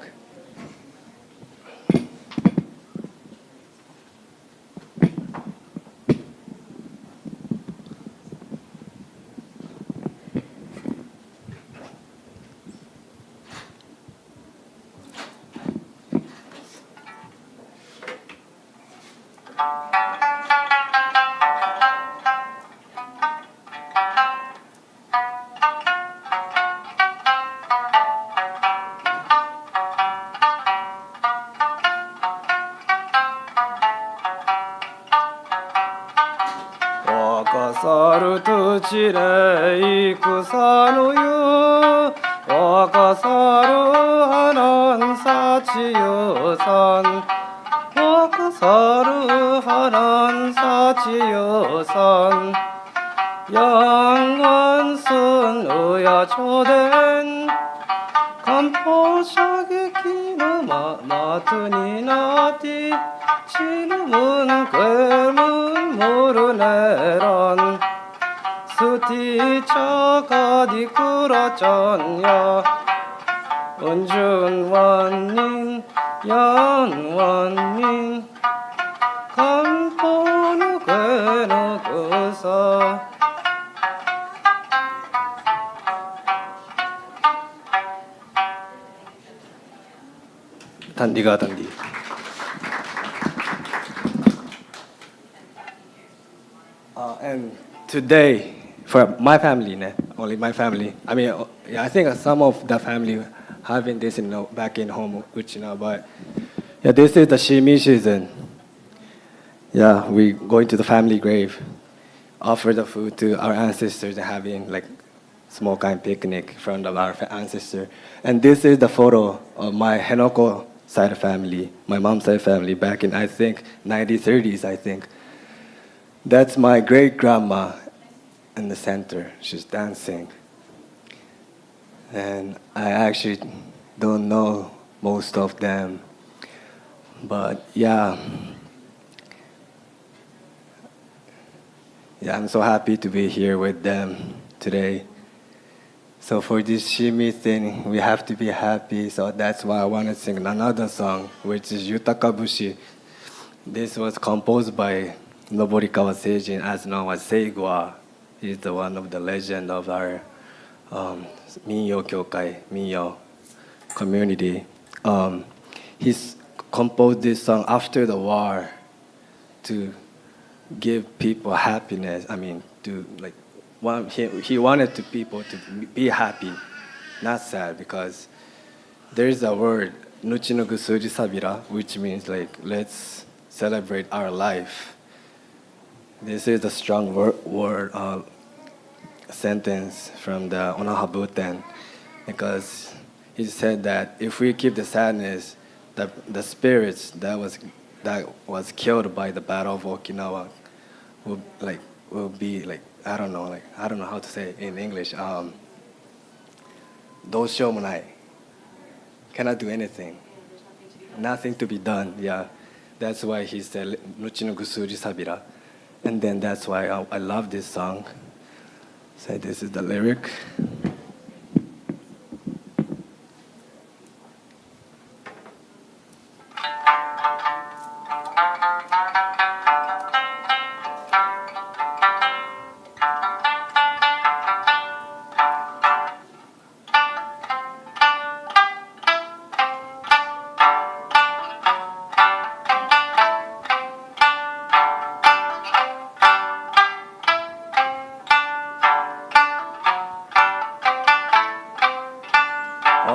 지레 이쿠사노요 와카사루 하난 사치요산 와카사루 하난 사치요산 양원순 의야초된 간포샤기 기노마 마트니나티 지름은 괴문 모르네란 스티차가디 꾸라짠야 은준완닌 연완닌 간포누 괴누구사 단디가 단디. And today, for my family, only my family. I mean, I think some of the family having this, back in home, but yeah, this is the shimi season. Yeah, we going to the family grave, offer the food to our ancestors, and having like small kind picnic in front of our ancestor. And this is the photo of my Henoko side of family, my mom's side family, back in I think 1930s. I think that's my great grandma in the center. She's dancing. And I actually don't know most of them. But yeah, I'm so happy to be here with them today. So for this shimi thing, we have to be happy. So that's why I want to sing another song, which is Yutakabushi. This was composed by Noborikawa Seijin, as known as Seigwa. He's the one of the legend of our Minyo Kyokai, Minyo community. He's composed this song after the war to give people happiness. I mean, he wanted people to be happy, not sad, because there's a word, Nuchi no Gusuji Sabira, which means like, let's celebrate our life. This is a strong word sentence from the Onahabuten, because he said that if we keep the sadness, the spirits that was killed by the Battle of Okinawa will be like, I don't know how to say it in English. どうしようもない cannot do anything nothing to be done yeah that's why he said Nuchi no Gusuri Sabira and then that's why I love this song so this is the lyric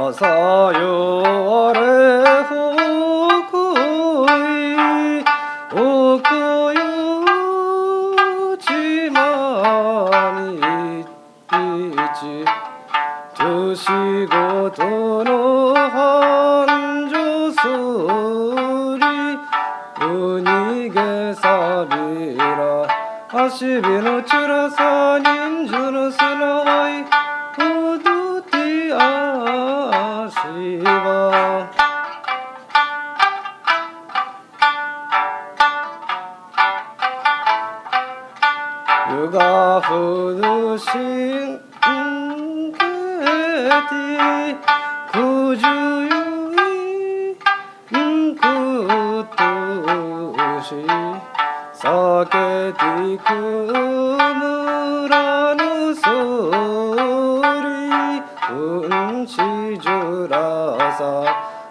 朝よれほくい奥よちまにち年ごとの繁盛すりうにげさびら足火のちゅらさ人数のすなわい湯が降るしんけてくじゅいんくとし避けてく村のそりうんちじゅらさ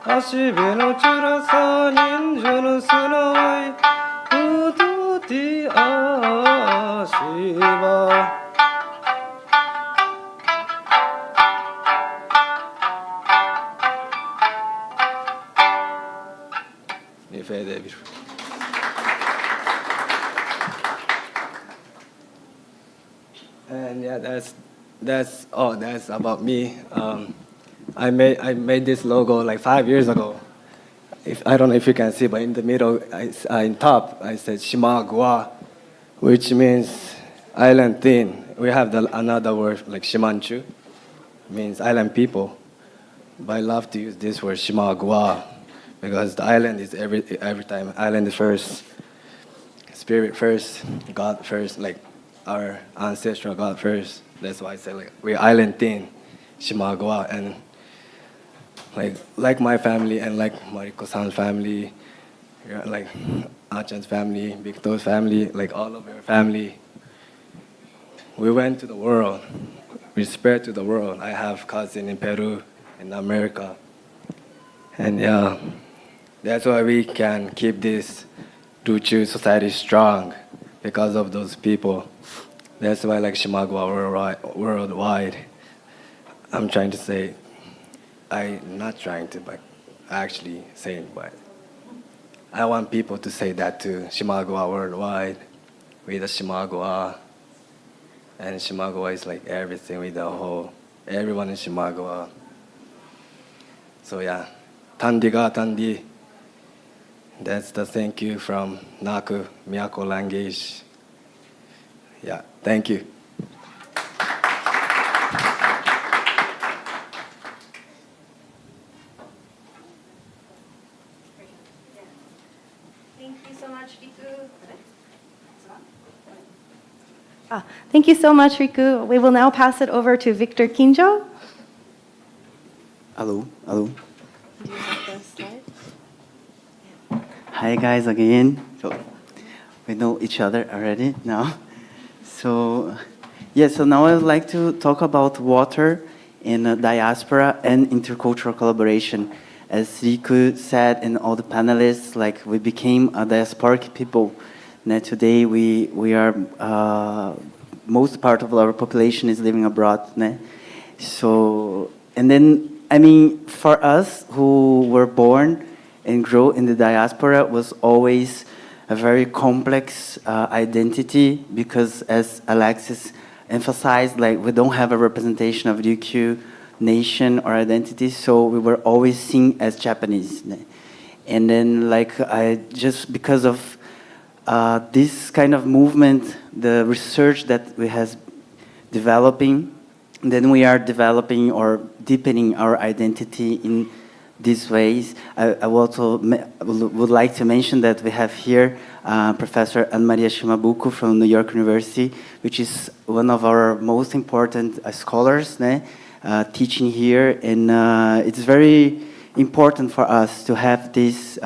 足火のちゅらさ人数のすなわいうどてあしばリフェデビルAnd yeah, that's about me. I made this logo like 5 years ago. I don't know if you can see, but in the middle, in top, I said Shimagua, which means island thin. We have another word like Shimanchu, means island people. But I love to use this word Shimagua because the island is every time. Island is first, spirit first, God first, like our ancestral God first. That's why I say like we're island thin, Shimagua, and like my family and like Mariko-san's family, like Achan's family, Victor's family, like all of our family. We went to the world. We spread to the world. I have cousins in Peru, in America. And yeah, that's why we can keep this Ryukyu society strong because of those people. That's why like Shimagua worldwide. I'm trying to say, I'm not trying to, but actually saying, but I want people to say that too. Shimagua worldwide, with the Shimagua, and Shimagua is like everything with the whole, everyone in Shimagua. So yeah, Tandi ga Tandi. That's the thank you from Naku, Miyako language. Yeah, thank you. Thank you so much, Riku. We will now pass it over to Victor Kinjo. Hello. Hi guys again. So we know each other already now. So now I would like to talk about water in diaspora and intercultural collaboration. As Riku said and all the panelists, like we became a diasporic people. Now today we are most part of our population is living abroad. Né? So and then I mean for us who were born and grow in the diaspora was always a very complex identity because as Alexyss emphasized, like we don't have a representation of Ryukyu nation or identity, so we were always seen as Japanese. And then like I just because of this kind of movement, the research that we has developing, then we are developing or deepening our identity in these ways. I also would like to mention that we have here Professor Anne-Maria Shimabuku from New York University, which is one of our most important scholars teaching here, and it's very important for us to have these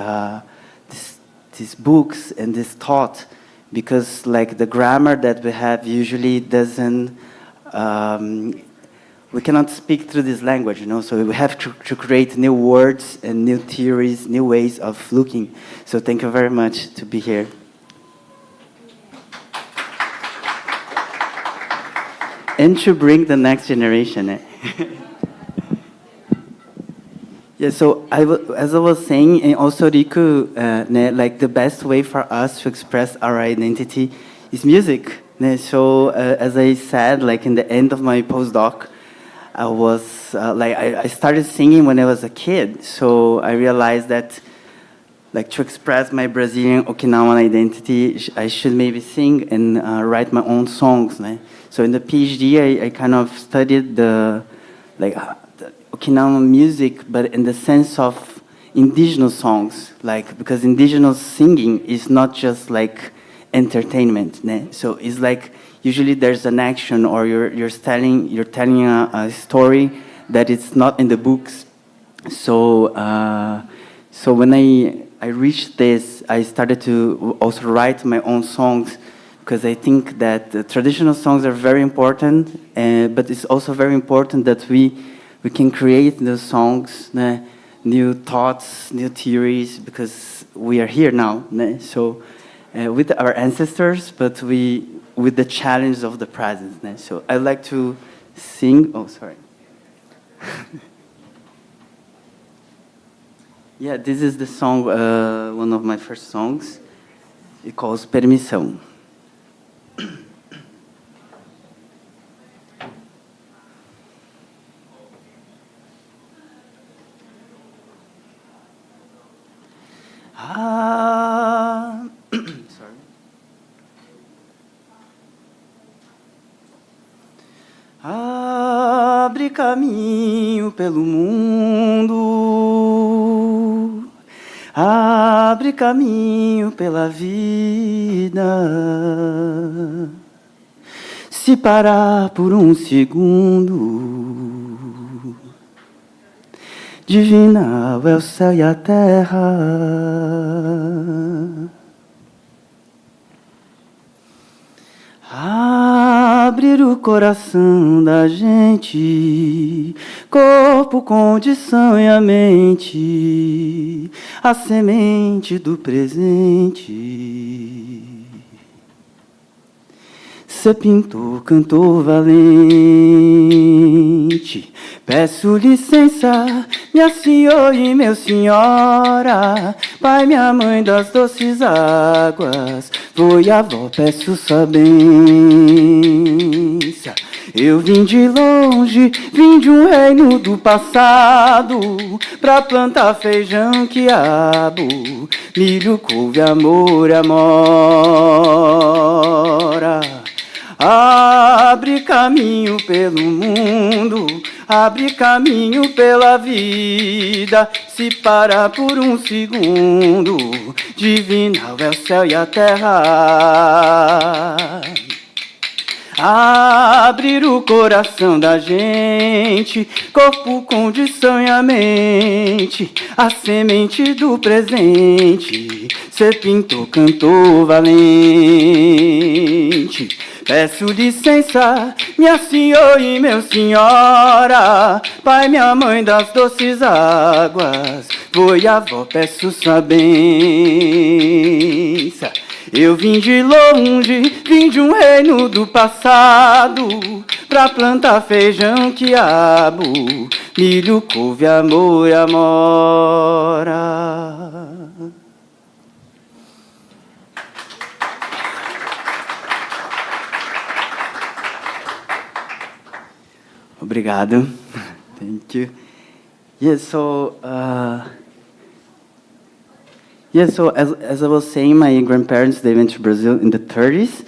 books and this thought, because like the grammar that we have usually doesn't we cannot speak through this language, so we have to create new words and new theories, new ways of looking. So thank you very much to be here. And to bring the next generation. Yeah, so as I was saying, and also Riku, like the best way for us to express our identity is music. So as I said, like in the end of my postdoc, I was I started singing when I was a kid. So I realized that like to express my Brazilian Okinawan identity, I should maybe sing and write my own songs. So in the PhD, I kind of studied the Okinawan music, but in the sense of indigenous songs, because indigenous singing is not just like entertainment. So it's like usually there's an action, or you're telling a story that it's not in the books. So so when I reached this, I started to also write my own songs, because I think that the traditional songs are very important, but it's also very important that we can create new songs, new thoughts, new theories, because we are here now. So with our ancestors, but with the challenge of the present. So I'd like to sing. Oh, sorry. Yeah, this is the song, one of my first songs. It calls Permissão. Sorry. Abre caminho pelo mundo, abre caminho pela vida. Se parar por um segundo, divinal é o céu e a terra. Abrir o coração da gente, corpo, condição e a mente, a semente do presente. Cê pintor, cantor valente, peço licença, minha senhora e meu senhora, pai, minha mãe das doces águas, vô e avó, peço sua bênção. Eu vim de longe, vim de um reino do passado, pra plantar feijão, quiabo, milho, couve, amor, amora. Abre caminho pelo mundo, abre caminho pela vida. Se parar por um segundo, divinal é o céu e a terra. Abrir o coração da gente, corpo, condição e a mente, a semente do presente. Ser pintor, cantor valente. Peço licença, minha senhora e meu senhora, pai, minha mãe das doces águas, vô e avó, peço sua bênção. Eu vim de longe, vim de um reino do passado, pra plantar feijão, quiabo, milho, couve, amor e amora. Obrigado. Thank you. Yes, so as I was saying, my grandparents, they went to Brazil in the 30s.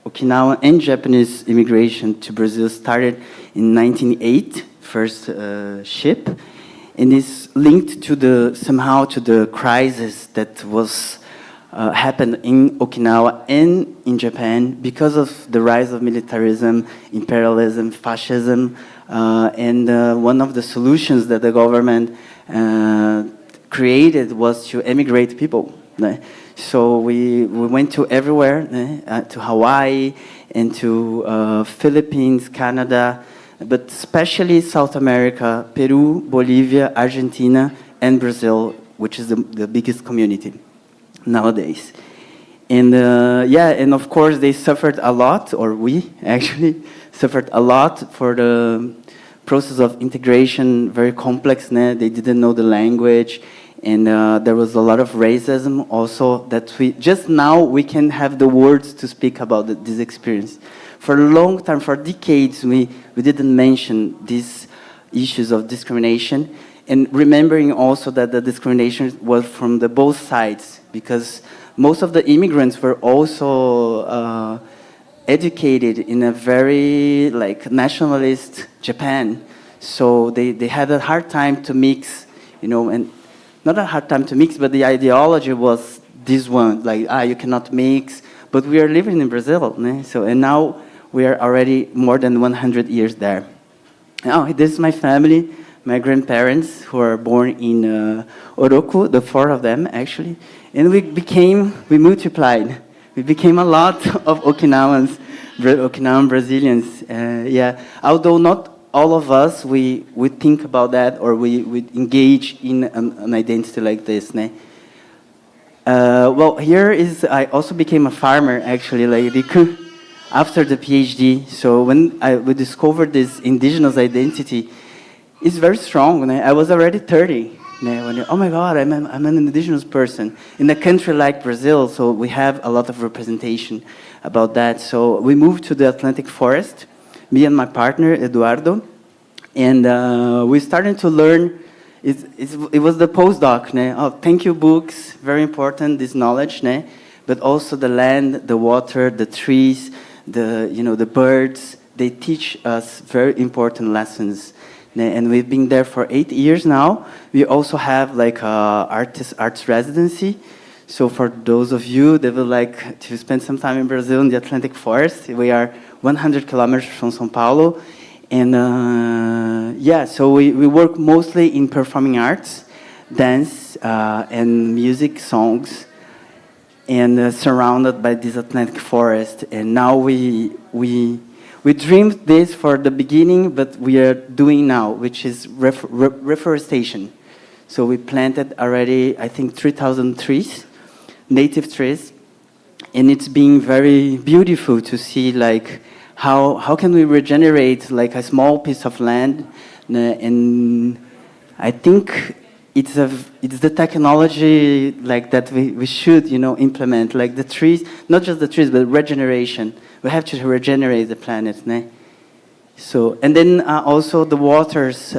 Okinawan and Japanese immigration to Brazil started in 1908, first ship, and is linked to the crisis that was happened in Okinawa and in Japan because of the rise of militarism, imperialism, fascism, and one of the solutions that the government created was to emigrate people. So we went to everywhere, to Hawaii and to Philippines, Canada, but especially South America, Peru, Bolivia, Argentina, and Brazil, which is the biggest community nowadays. And and of course they suffered a lot, or we actually suffered a lot for the process of integration, very complex. They didn't know the language, and there was a lot of racism also that just now we can have the words to speak about this experience. For a long time, for decades, we didn't mention these issues of discrimination, and remembering also that the discrimination was from both sides, because most of the immigrants were also educated in a very nationalist Japan, so they had a hard time to mix, and not a hard time to mix, but the ideology was this one, you cannot mix. But we are living in Brazil, and now we are already more than 100 years there. Now, this is my family, my grandparents, who are born in Oroku, the four of them actually, and we multiplied. We became a lot of Okinawan Brazilians. Although not all of us, we think about that, or we engage in an identity like this. Well, I also became a farmer, actually, like Riku, after the PhD. So when we discovered this indigenous identity, it's very strong. I was already 30. Oh my God, I'm an indigenous person in a country like Brazil, so we have a lot of representation about that. So we moved to the Atlantic forest, me and my partner, Eduardo, and we started to learn. It was the postdoc. Thank you, books, very important, this knowledge, but also the land, the water, the trees, the birds. They teach us very important lessons. And we've been there for 8 years now. We also have arts residency. So for those of you that would like to spend some time in Brazil in the Atlantic forest, we are 100 kilometers from São Paulo. And so we work mostly in performing arts, dance, and music, songs, and surrounded by this Atlantic forest. And now we dreamed this for the beginning, but we are doing now, which is reforestation. So we planted already, I think, 3,000 trees, native trees, and it's been very beautiful to see how can we regenerate a small piece of land, and I think it's the technology that we should implement, the trees, not just the trees, but regeneration. We have to regenerate the planet, So, and then also the waters,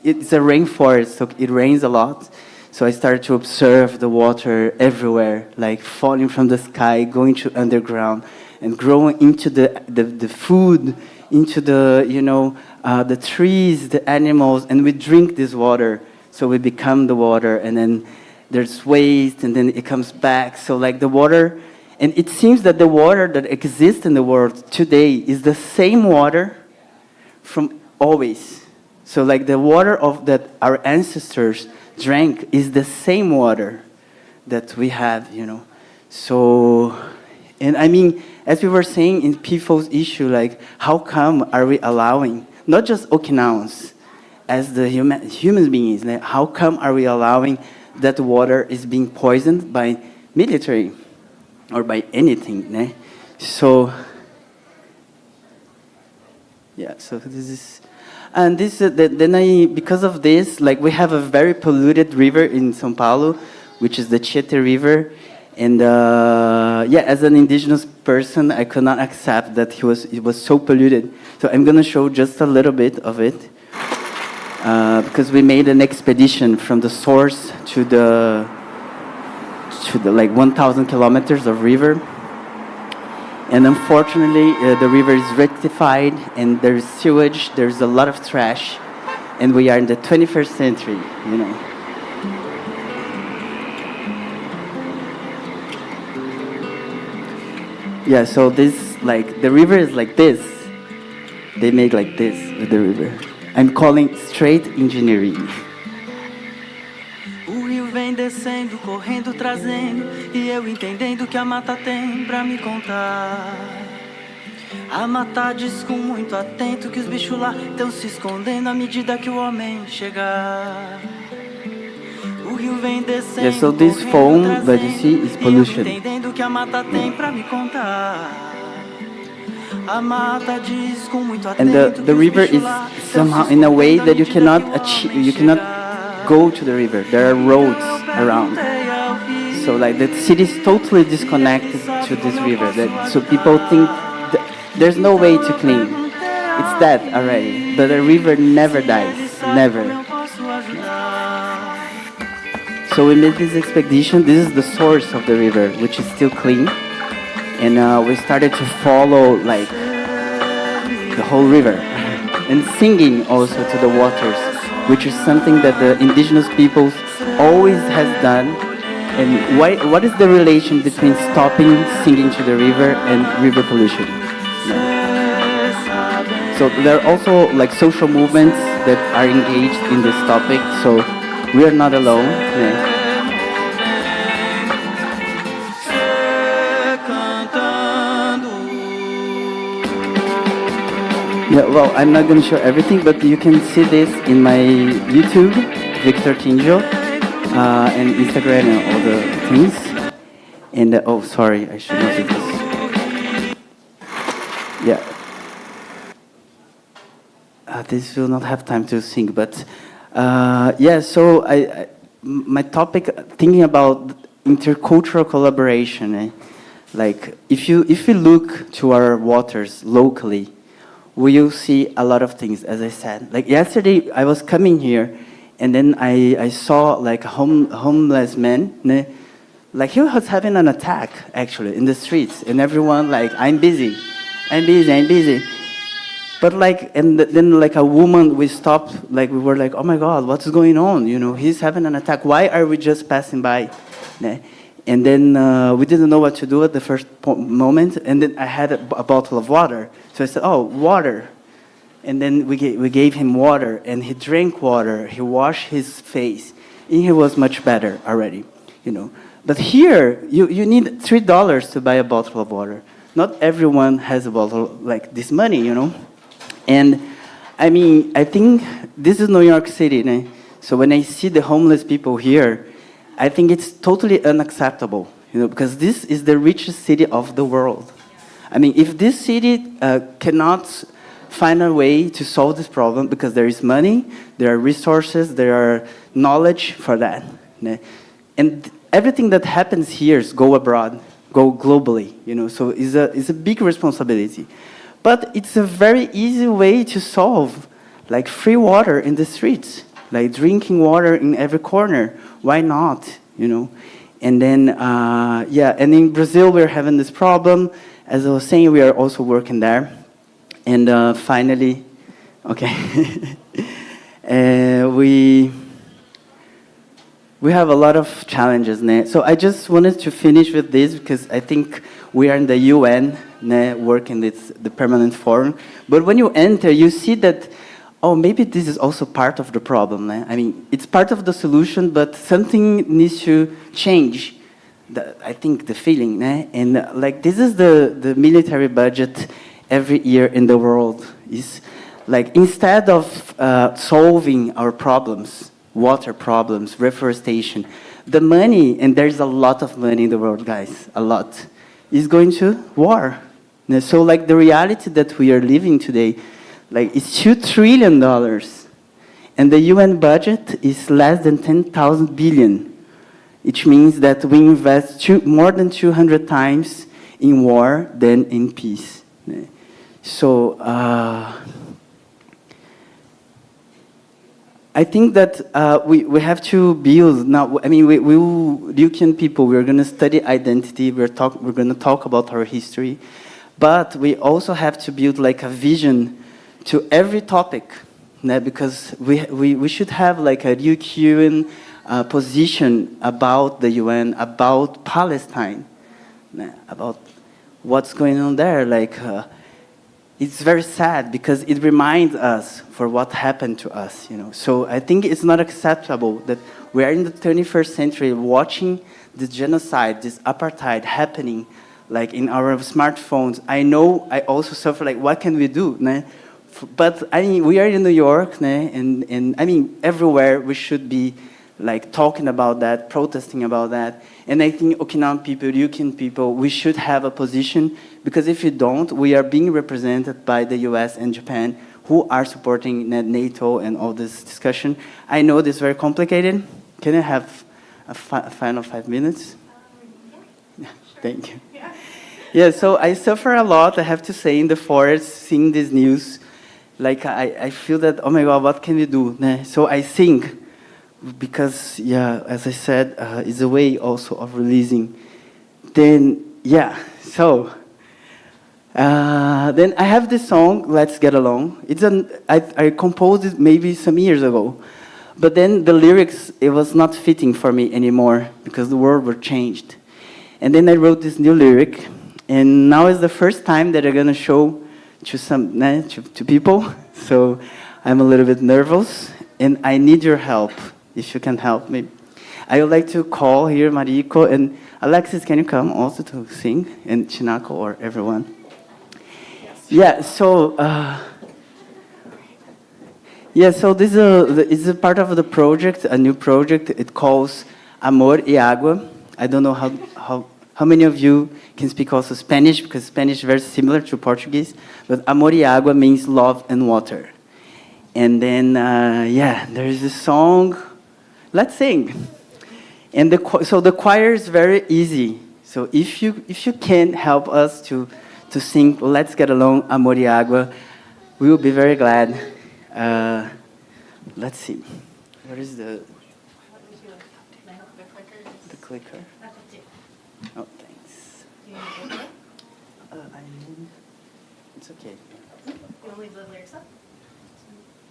it's a rainforest, so it rains a lot. So I started to observe the water everywhere, falling from the sky, going to underground, and growing into the food, into the trees, the animals, and we drink this water. So we become the water, and then there's waste, and then it comes back. So the water. And it seems that the water that exists in the world today is the same water from always. So the water that our ancestors drank is the same water that we have, So, and I mean, as we were saying in PFO's issue, how come are we allowing, not just Okinawans, as the human beings, how come are we allowing that water is being poisoned by military? Or by anything, So, so this is, and this because of this, we have a very polluted river in São Paulo, which is the Tietê River, and as an indigenous person, I could not accept that it was so polluted. So I'm gonna show just a little bit of it, because we made an expedition from the source to the 1,000 kilometers of river, And unfortunately, the river is rectified, and there's sewage, there's a lot of trash, and we are in the 21st century, you know. Yeah, so this, like, the river is like this. They make like this with the river. I'm calling straight engineering. O rio vem descendo, correndo, trazendo, e eu entendendo que a mata tem pra me contar. A mata diz com muito atento que os bichos lá estão se escondendo à medida que o homem chegar. O rio vem descendo, Yeah, so this foam that you see is pollution. entendendo que a mata tem pra me contar. A mata diz com muito And atento the river is somehow in a way that you cannot achieve, you cannot go to the river. There are roads around. So like the city is totally disconnected to this river. So people think there's no way to clean. It's dead already. But the river never dies, never. So we made this expedition. This is the source of the river, which is still clean. And we started to follow like the whole river and singing also to the waters, which is something that the indigenous peoples always has done. And what is the relation between stopping singing to the river and river pollution? Yeah. So there are also like social movements that are engaged in this topic. So we are not alone. Yeah. Yeah, well, I'm not going to show everything, but you can see this in my YouTube, Victor Kinjo, and Instagram and all the things. And, oh, sorry, I should not do this. Yeah. This will not have time to sing, but, yeah, so my topic, thinking about intercultural collaboration, like, if you look to our waters locally, we'll see a lot of things, as I said. Like yesterday, I was coming here, and then I saw like a homeless man. Like he was having an attack, actually, in the streets. And everyone like, I'm busy. But like, and then like a woman, we stopped, like we were like, oh my God, what's going on? You know, he's having an attack. Why are we just passing by? And then we didn't know what to do at the first moment. And then I had a bottle of water. So I said, oh, water. And then we gave him water, and he drank water. He washed his face, and he was much better already, you know. But here, you need $3 to buy a bottle of water. Not everyone has a bottle like this money, you know. And I mean, I think this is New York City, né? So when I see the homeless people here, I think it's totally unacceptable, you know, because this is the richest city of the world. I mean, if this city cannot find a way to solve this problem, because there is money, there are resources, there are knowledge for that. And everything that happens here go abroad, go globally, you know, so it's a big responsibility. But it's a very easy way to solve, like free water in the streets, like drinking water in every corner. Why not, you know? And then, yeah, and in Brazil, we're having this problem. As I was saying, we are also working there. And finally, okay, we have a lot of challenges. So I just wanted to finish with this because I think we are in the UN, working with the permanent forum. But when you enter, you see that, oh, maybe this is also part of the problem. I mean, it's part of the solution, but something needs to change. I think the feeling, and like this is the military budget every year in the world is like instead of solving our problems, water problems, reforestation, the money, and there's a lot of money in the world, guys, a lot, is going to war. So like the reality that we are living today, like it's $2 trillion, and the UN budget is less than 10,000 billion. Which means that we invest more than 200 times in war than in peace. So I think that we have to build now. I mean, we Ryukyuan people, we're going to study identity. We're going to talk about our history. but we also have to build like a vision to every topic, because we should have like a Ryukyuan position about the UN, about Palestine, about what's going on there. Like, it's very sad because it reminds us for what happened to us, So I think it's not acceptable that we are in the 21st century watching this genocide, this apartheid happening, like in our smartphones. I know I also suffer, like, what can we do? But I mean, we are in New York, and I mean, everywhere we should be like talking about that, protesting about that. And I think Okinawan people, Ryukyuan people, we should have a position, because if you don't, we are being represented by the US and Japan, who are supporting NATO and all this discussion. I know this is very complicated. Can I have a final 5 minutes? Yeah, thank you. Yeah, so I suffer a lot, I have to say, in the forest, seeing this news. Like, I feel that, oh my God, what can we do? So I think, because, yeah, as I said, it's a way also of releasing. Then, yeah, so, then I have this song, Let's Get Along. I composed it maybe some years ago. But then the lyrics, it was not fitting for me anymore, because the words were changed. And then I wrote this new lyric, and now is the first time that I'm gonna show to some to people. So I'm a little bit nervous, and I need your help, if you can help me. I would like to call here Mariko, and Alexyss, can you come also to sing? And Shinako or everyone. Yeah, so so this is a part of the project, a new project. It calls Amor y Agua. I don't know how many of you can speak also Spanish, because Spanish is very similar to Portuguese. But Amor y Agua means love and water. And then, there is a song. Let's sing. And so the choir is very easy. So if you can help us to sing Let's Get Along, Amor y Agua, we will be very glad. Let's see. Where is the clicker? Oh, thanks. It's okay. You want to leave the lyrics up?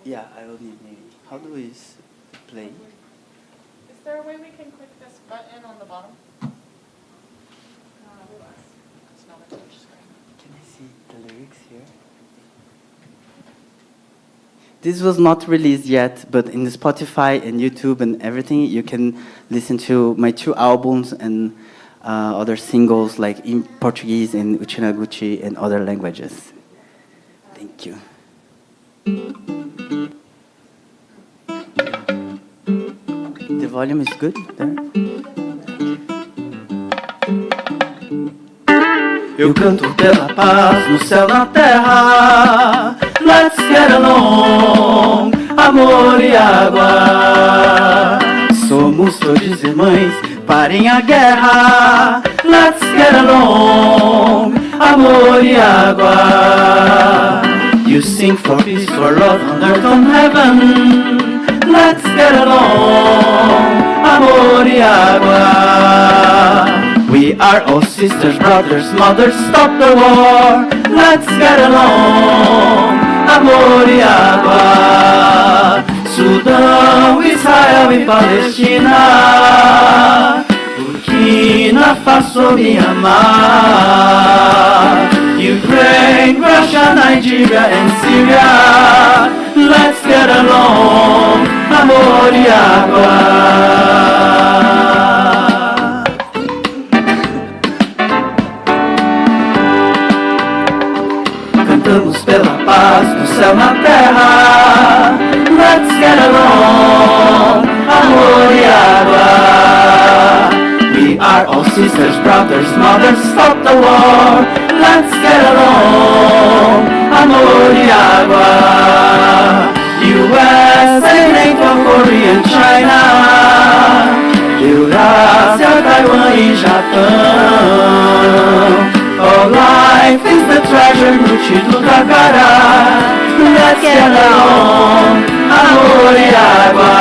Yeah, I will need maybe. How do we play? Is there a way we can click this button on the bottom? It's not a touch screen. Can I see the lyrics here? This was not released yet, but in the Spotify and YouTube and everything, you can listen to my 2 albums and other singles, like in Portuguese and Uchinaguchi and other languages. Thank you. The volume is good there? Eu canto pela paz no céu, na terra. Let's get along, amor e água. Somos todos irmãos, parem a guerra. Let's get along, amor e água. You sing for peace, for love on earth, on heaven. Let's get along, amor y agua. We are all sisters, brothers, mothers, stop the war. Let's get along, amor y agua. Sudão, Israel e Palestina, Burkina Faso, Myanmar, Ukraine, Russia, Nigeria and Syria. Let's get along, amor y agua. Cantamos pela paz no céu, na terra. Let's get along, amor y agua. We are all sisters, brothers, mothers, stop the war. Let's get along, amor y agua. USA, NATO, Korea and China, Eurasia, Taiwan e Japão. All life is the treasure, Nuchi do Takara. Let's get along, amor y agua.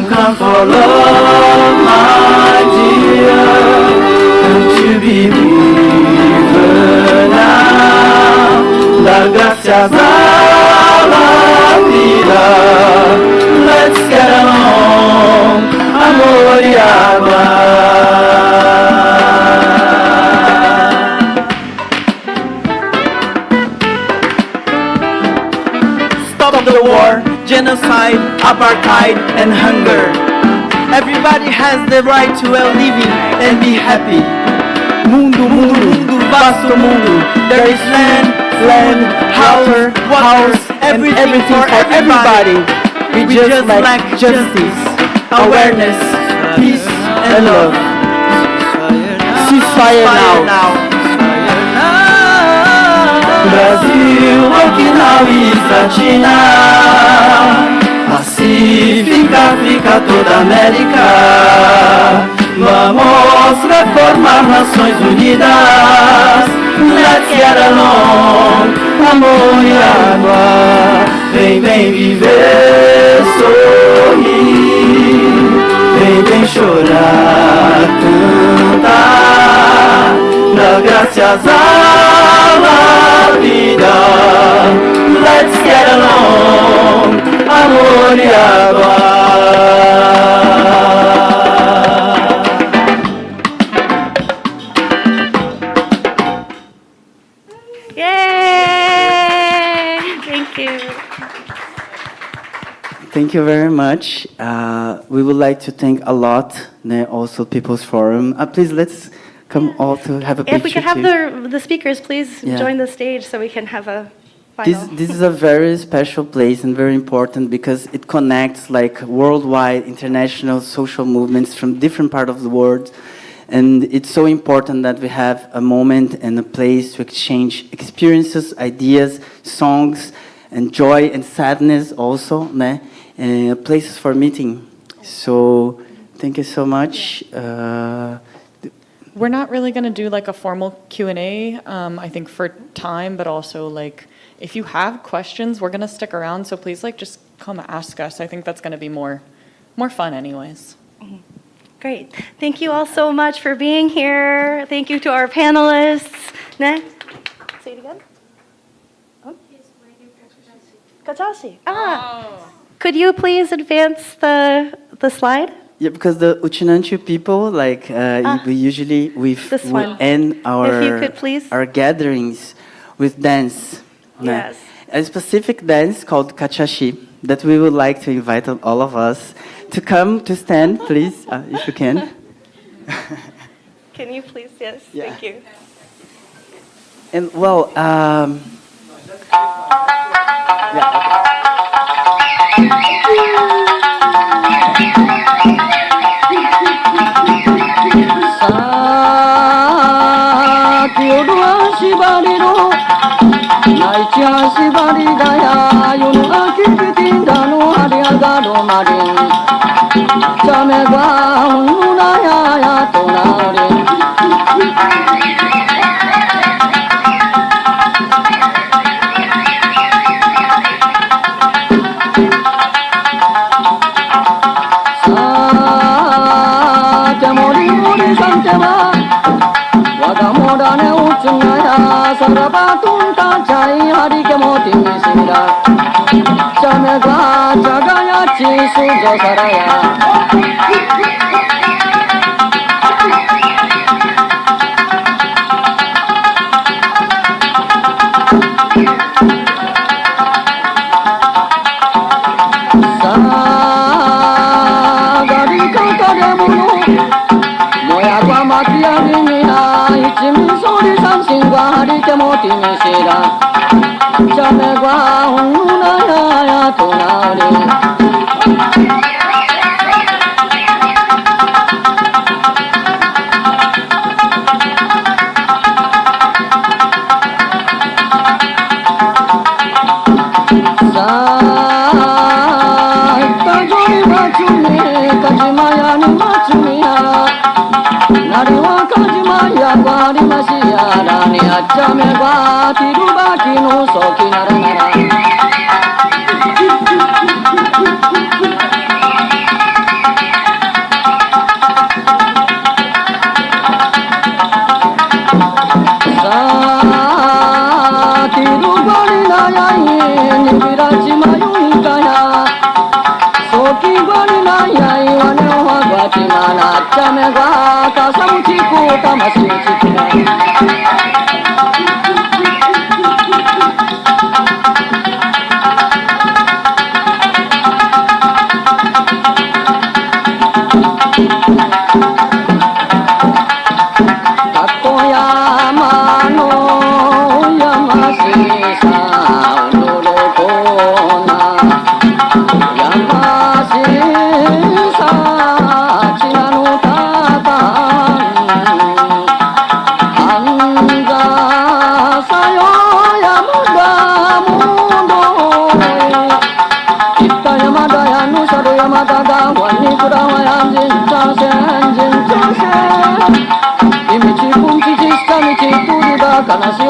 Come for love, my dear. Come to be river now. gracias a la vida. Let's get along, amor y agua. Stop the war, genocide, apartheid, and hunger. Everybody has the right to a living and be happy. Mundo, mundo, mundo, vasto mundo. There is land, house, everything for everybody. We just lack justice, awareness, peace, and love. Ceasefire now. Brasil, Okinawa e China, Pacífica, África, toda América. Vamos reformar Nações Unidas. Let's get along, amor e água. Vem, vem viver, sorrir. Vem, vem chorar, cantar. Dá graças a la vida. Let's get along, amor e água. Thank you very much. We would like to thank a lot, also People's Forum. Please, let's come all to have a picture. If we could have too. the speakers, please join the stage so we can have a final. This is a very special place and very important because it connects like worldwide, international social movements from different parts of the world. And it's so important that we have a moment and a place to exchange experiences, ideas, songs, and joy and sadness also, places for meeting. So thank you so much. We're not really going to do like a formal Q&A, I think for time, but also like if you have questions, we're going to stick around. So please like just come ask us. I think that's going to be more fun anyways. Mm-hmm. Great. Thank you all so much for being here. Thank you to our panelists. Say it again. Oh. Kachashi. Could you please advance the slide? Yeah, because the Uchinanchu people, like we usually we end our gatherings with dance. Yes. A specific dance called Kachashi that we would like to invite all of us to come to stand, please, if you can. Can you please? Yes. Yeah. Thank you. And well, yeah.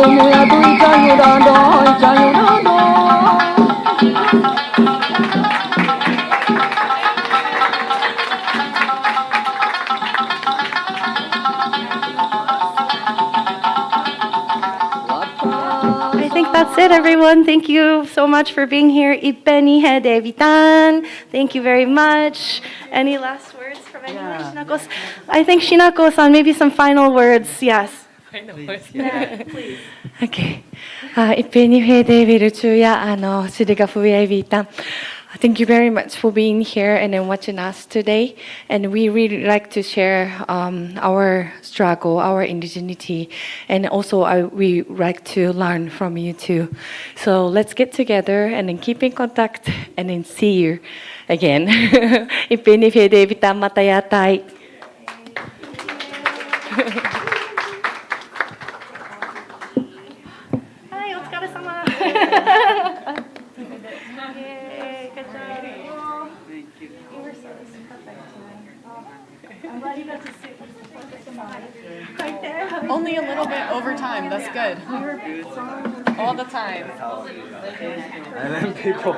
I think that's it, everyone. Thank you so much for being here. Ippenihe devitan. Thank you very much. Any last words from anyone? Shinako? I think Shinako-san, maybe some final words. Yes. Please. Okay. いっぺんにフェーデービル中やシリガフウェイビータン Thank you very much for being here and then watching us today. And we really like to share our struggle, our indigeneity, and also we like to learn from you too. So let's get together and then keep in contact and then see you again. いっぺんにフェーデービタンまたやったい。はい、お疲れ様。I'm glad you got to sit right there. Only a little bit over time. That's good. All the time. And then people.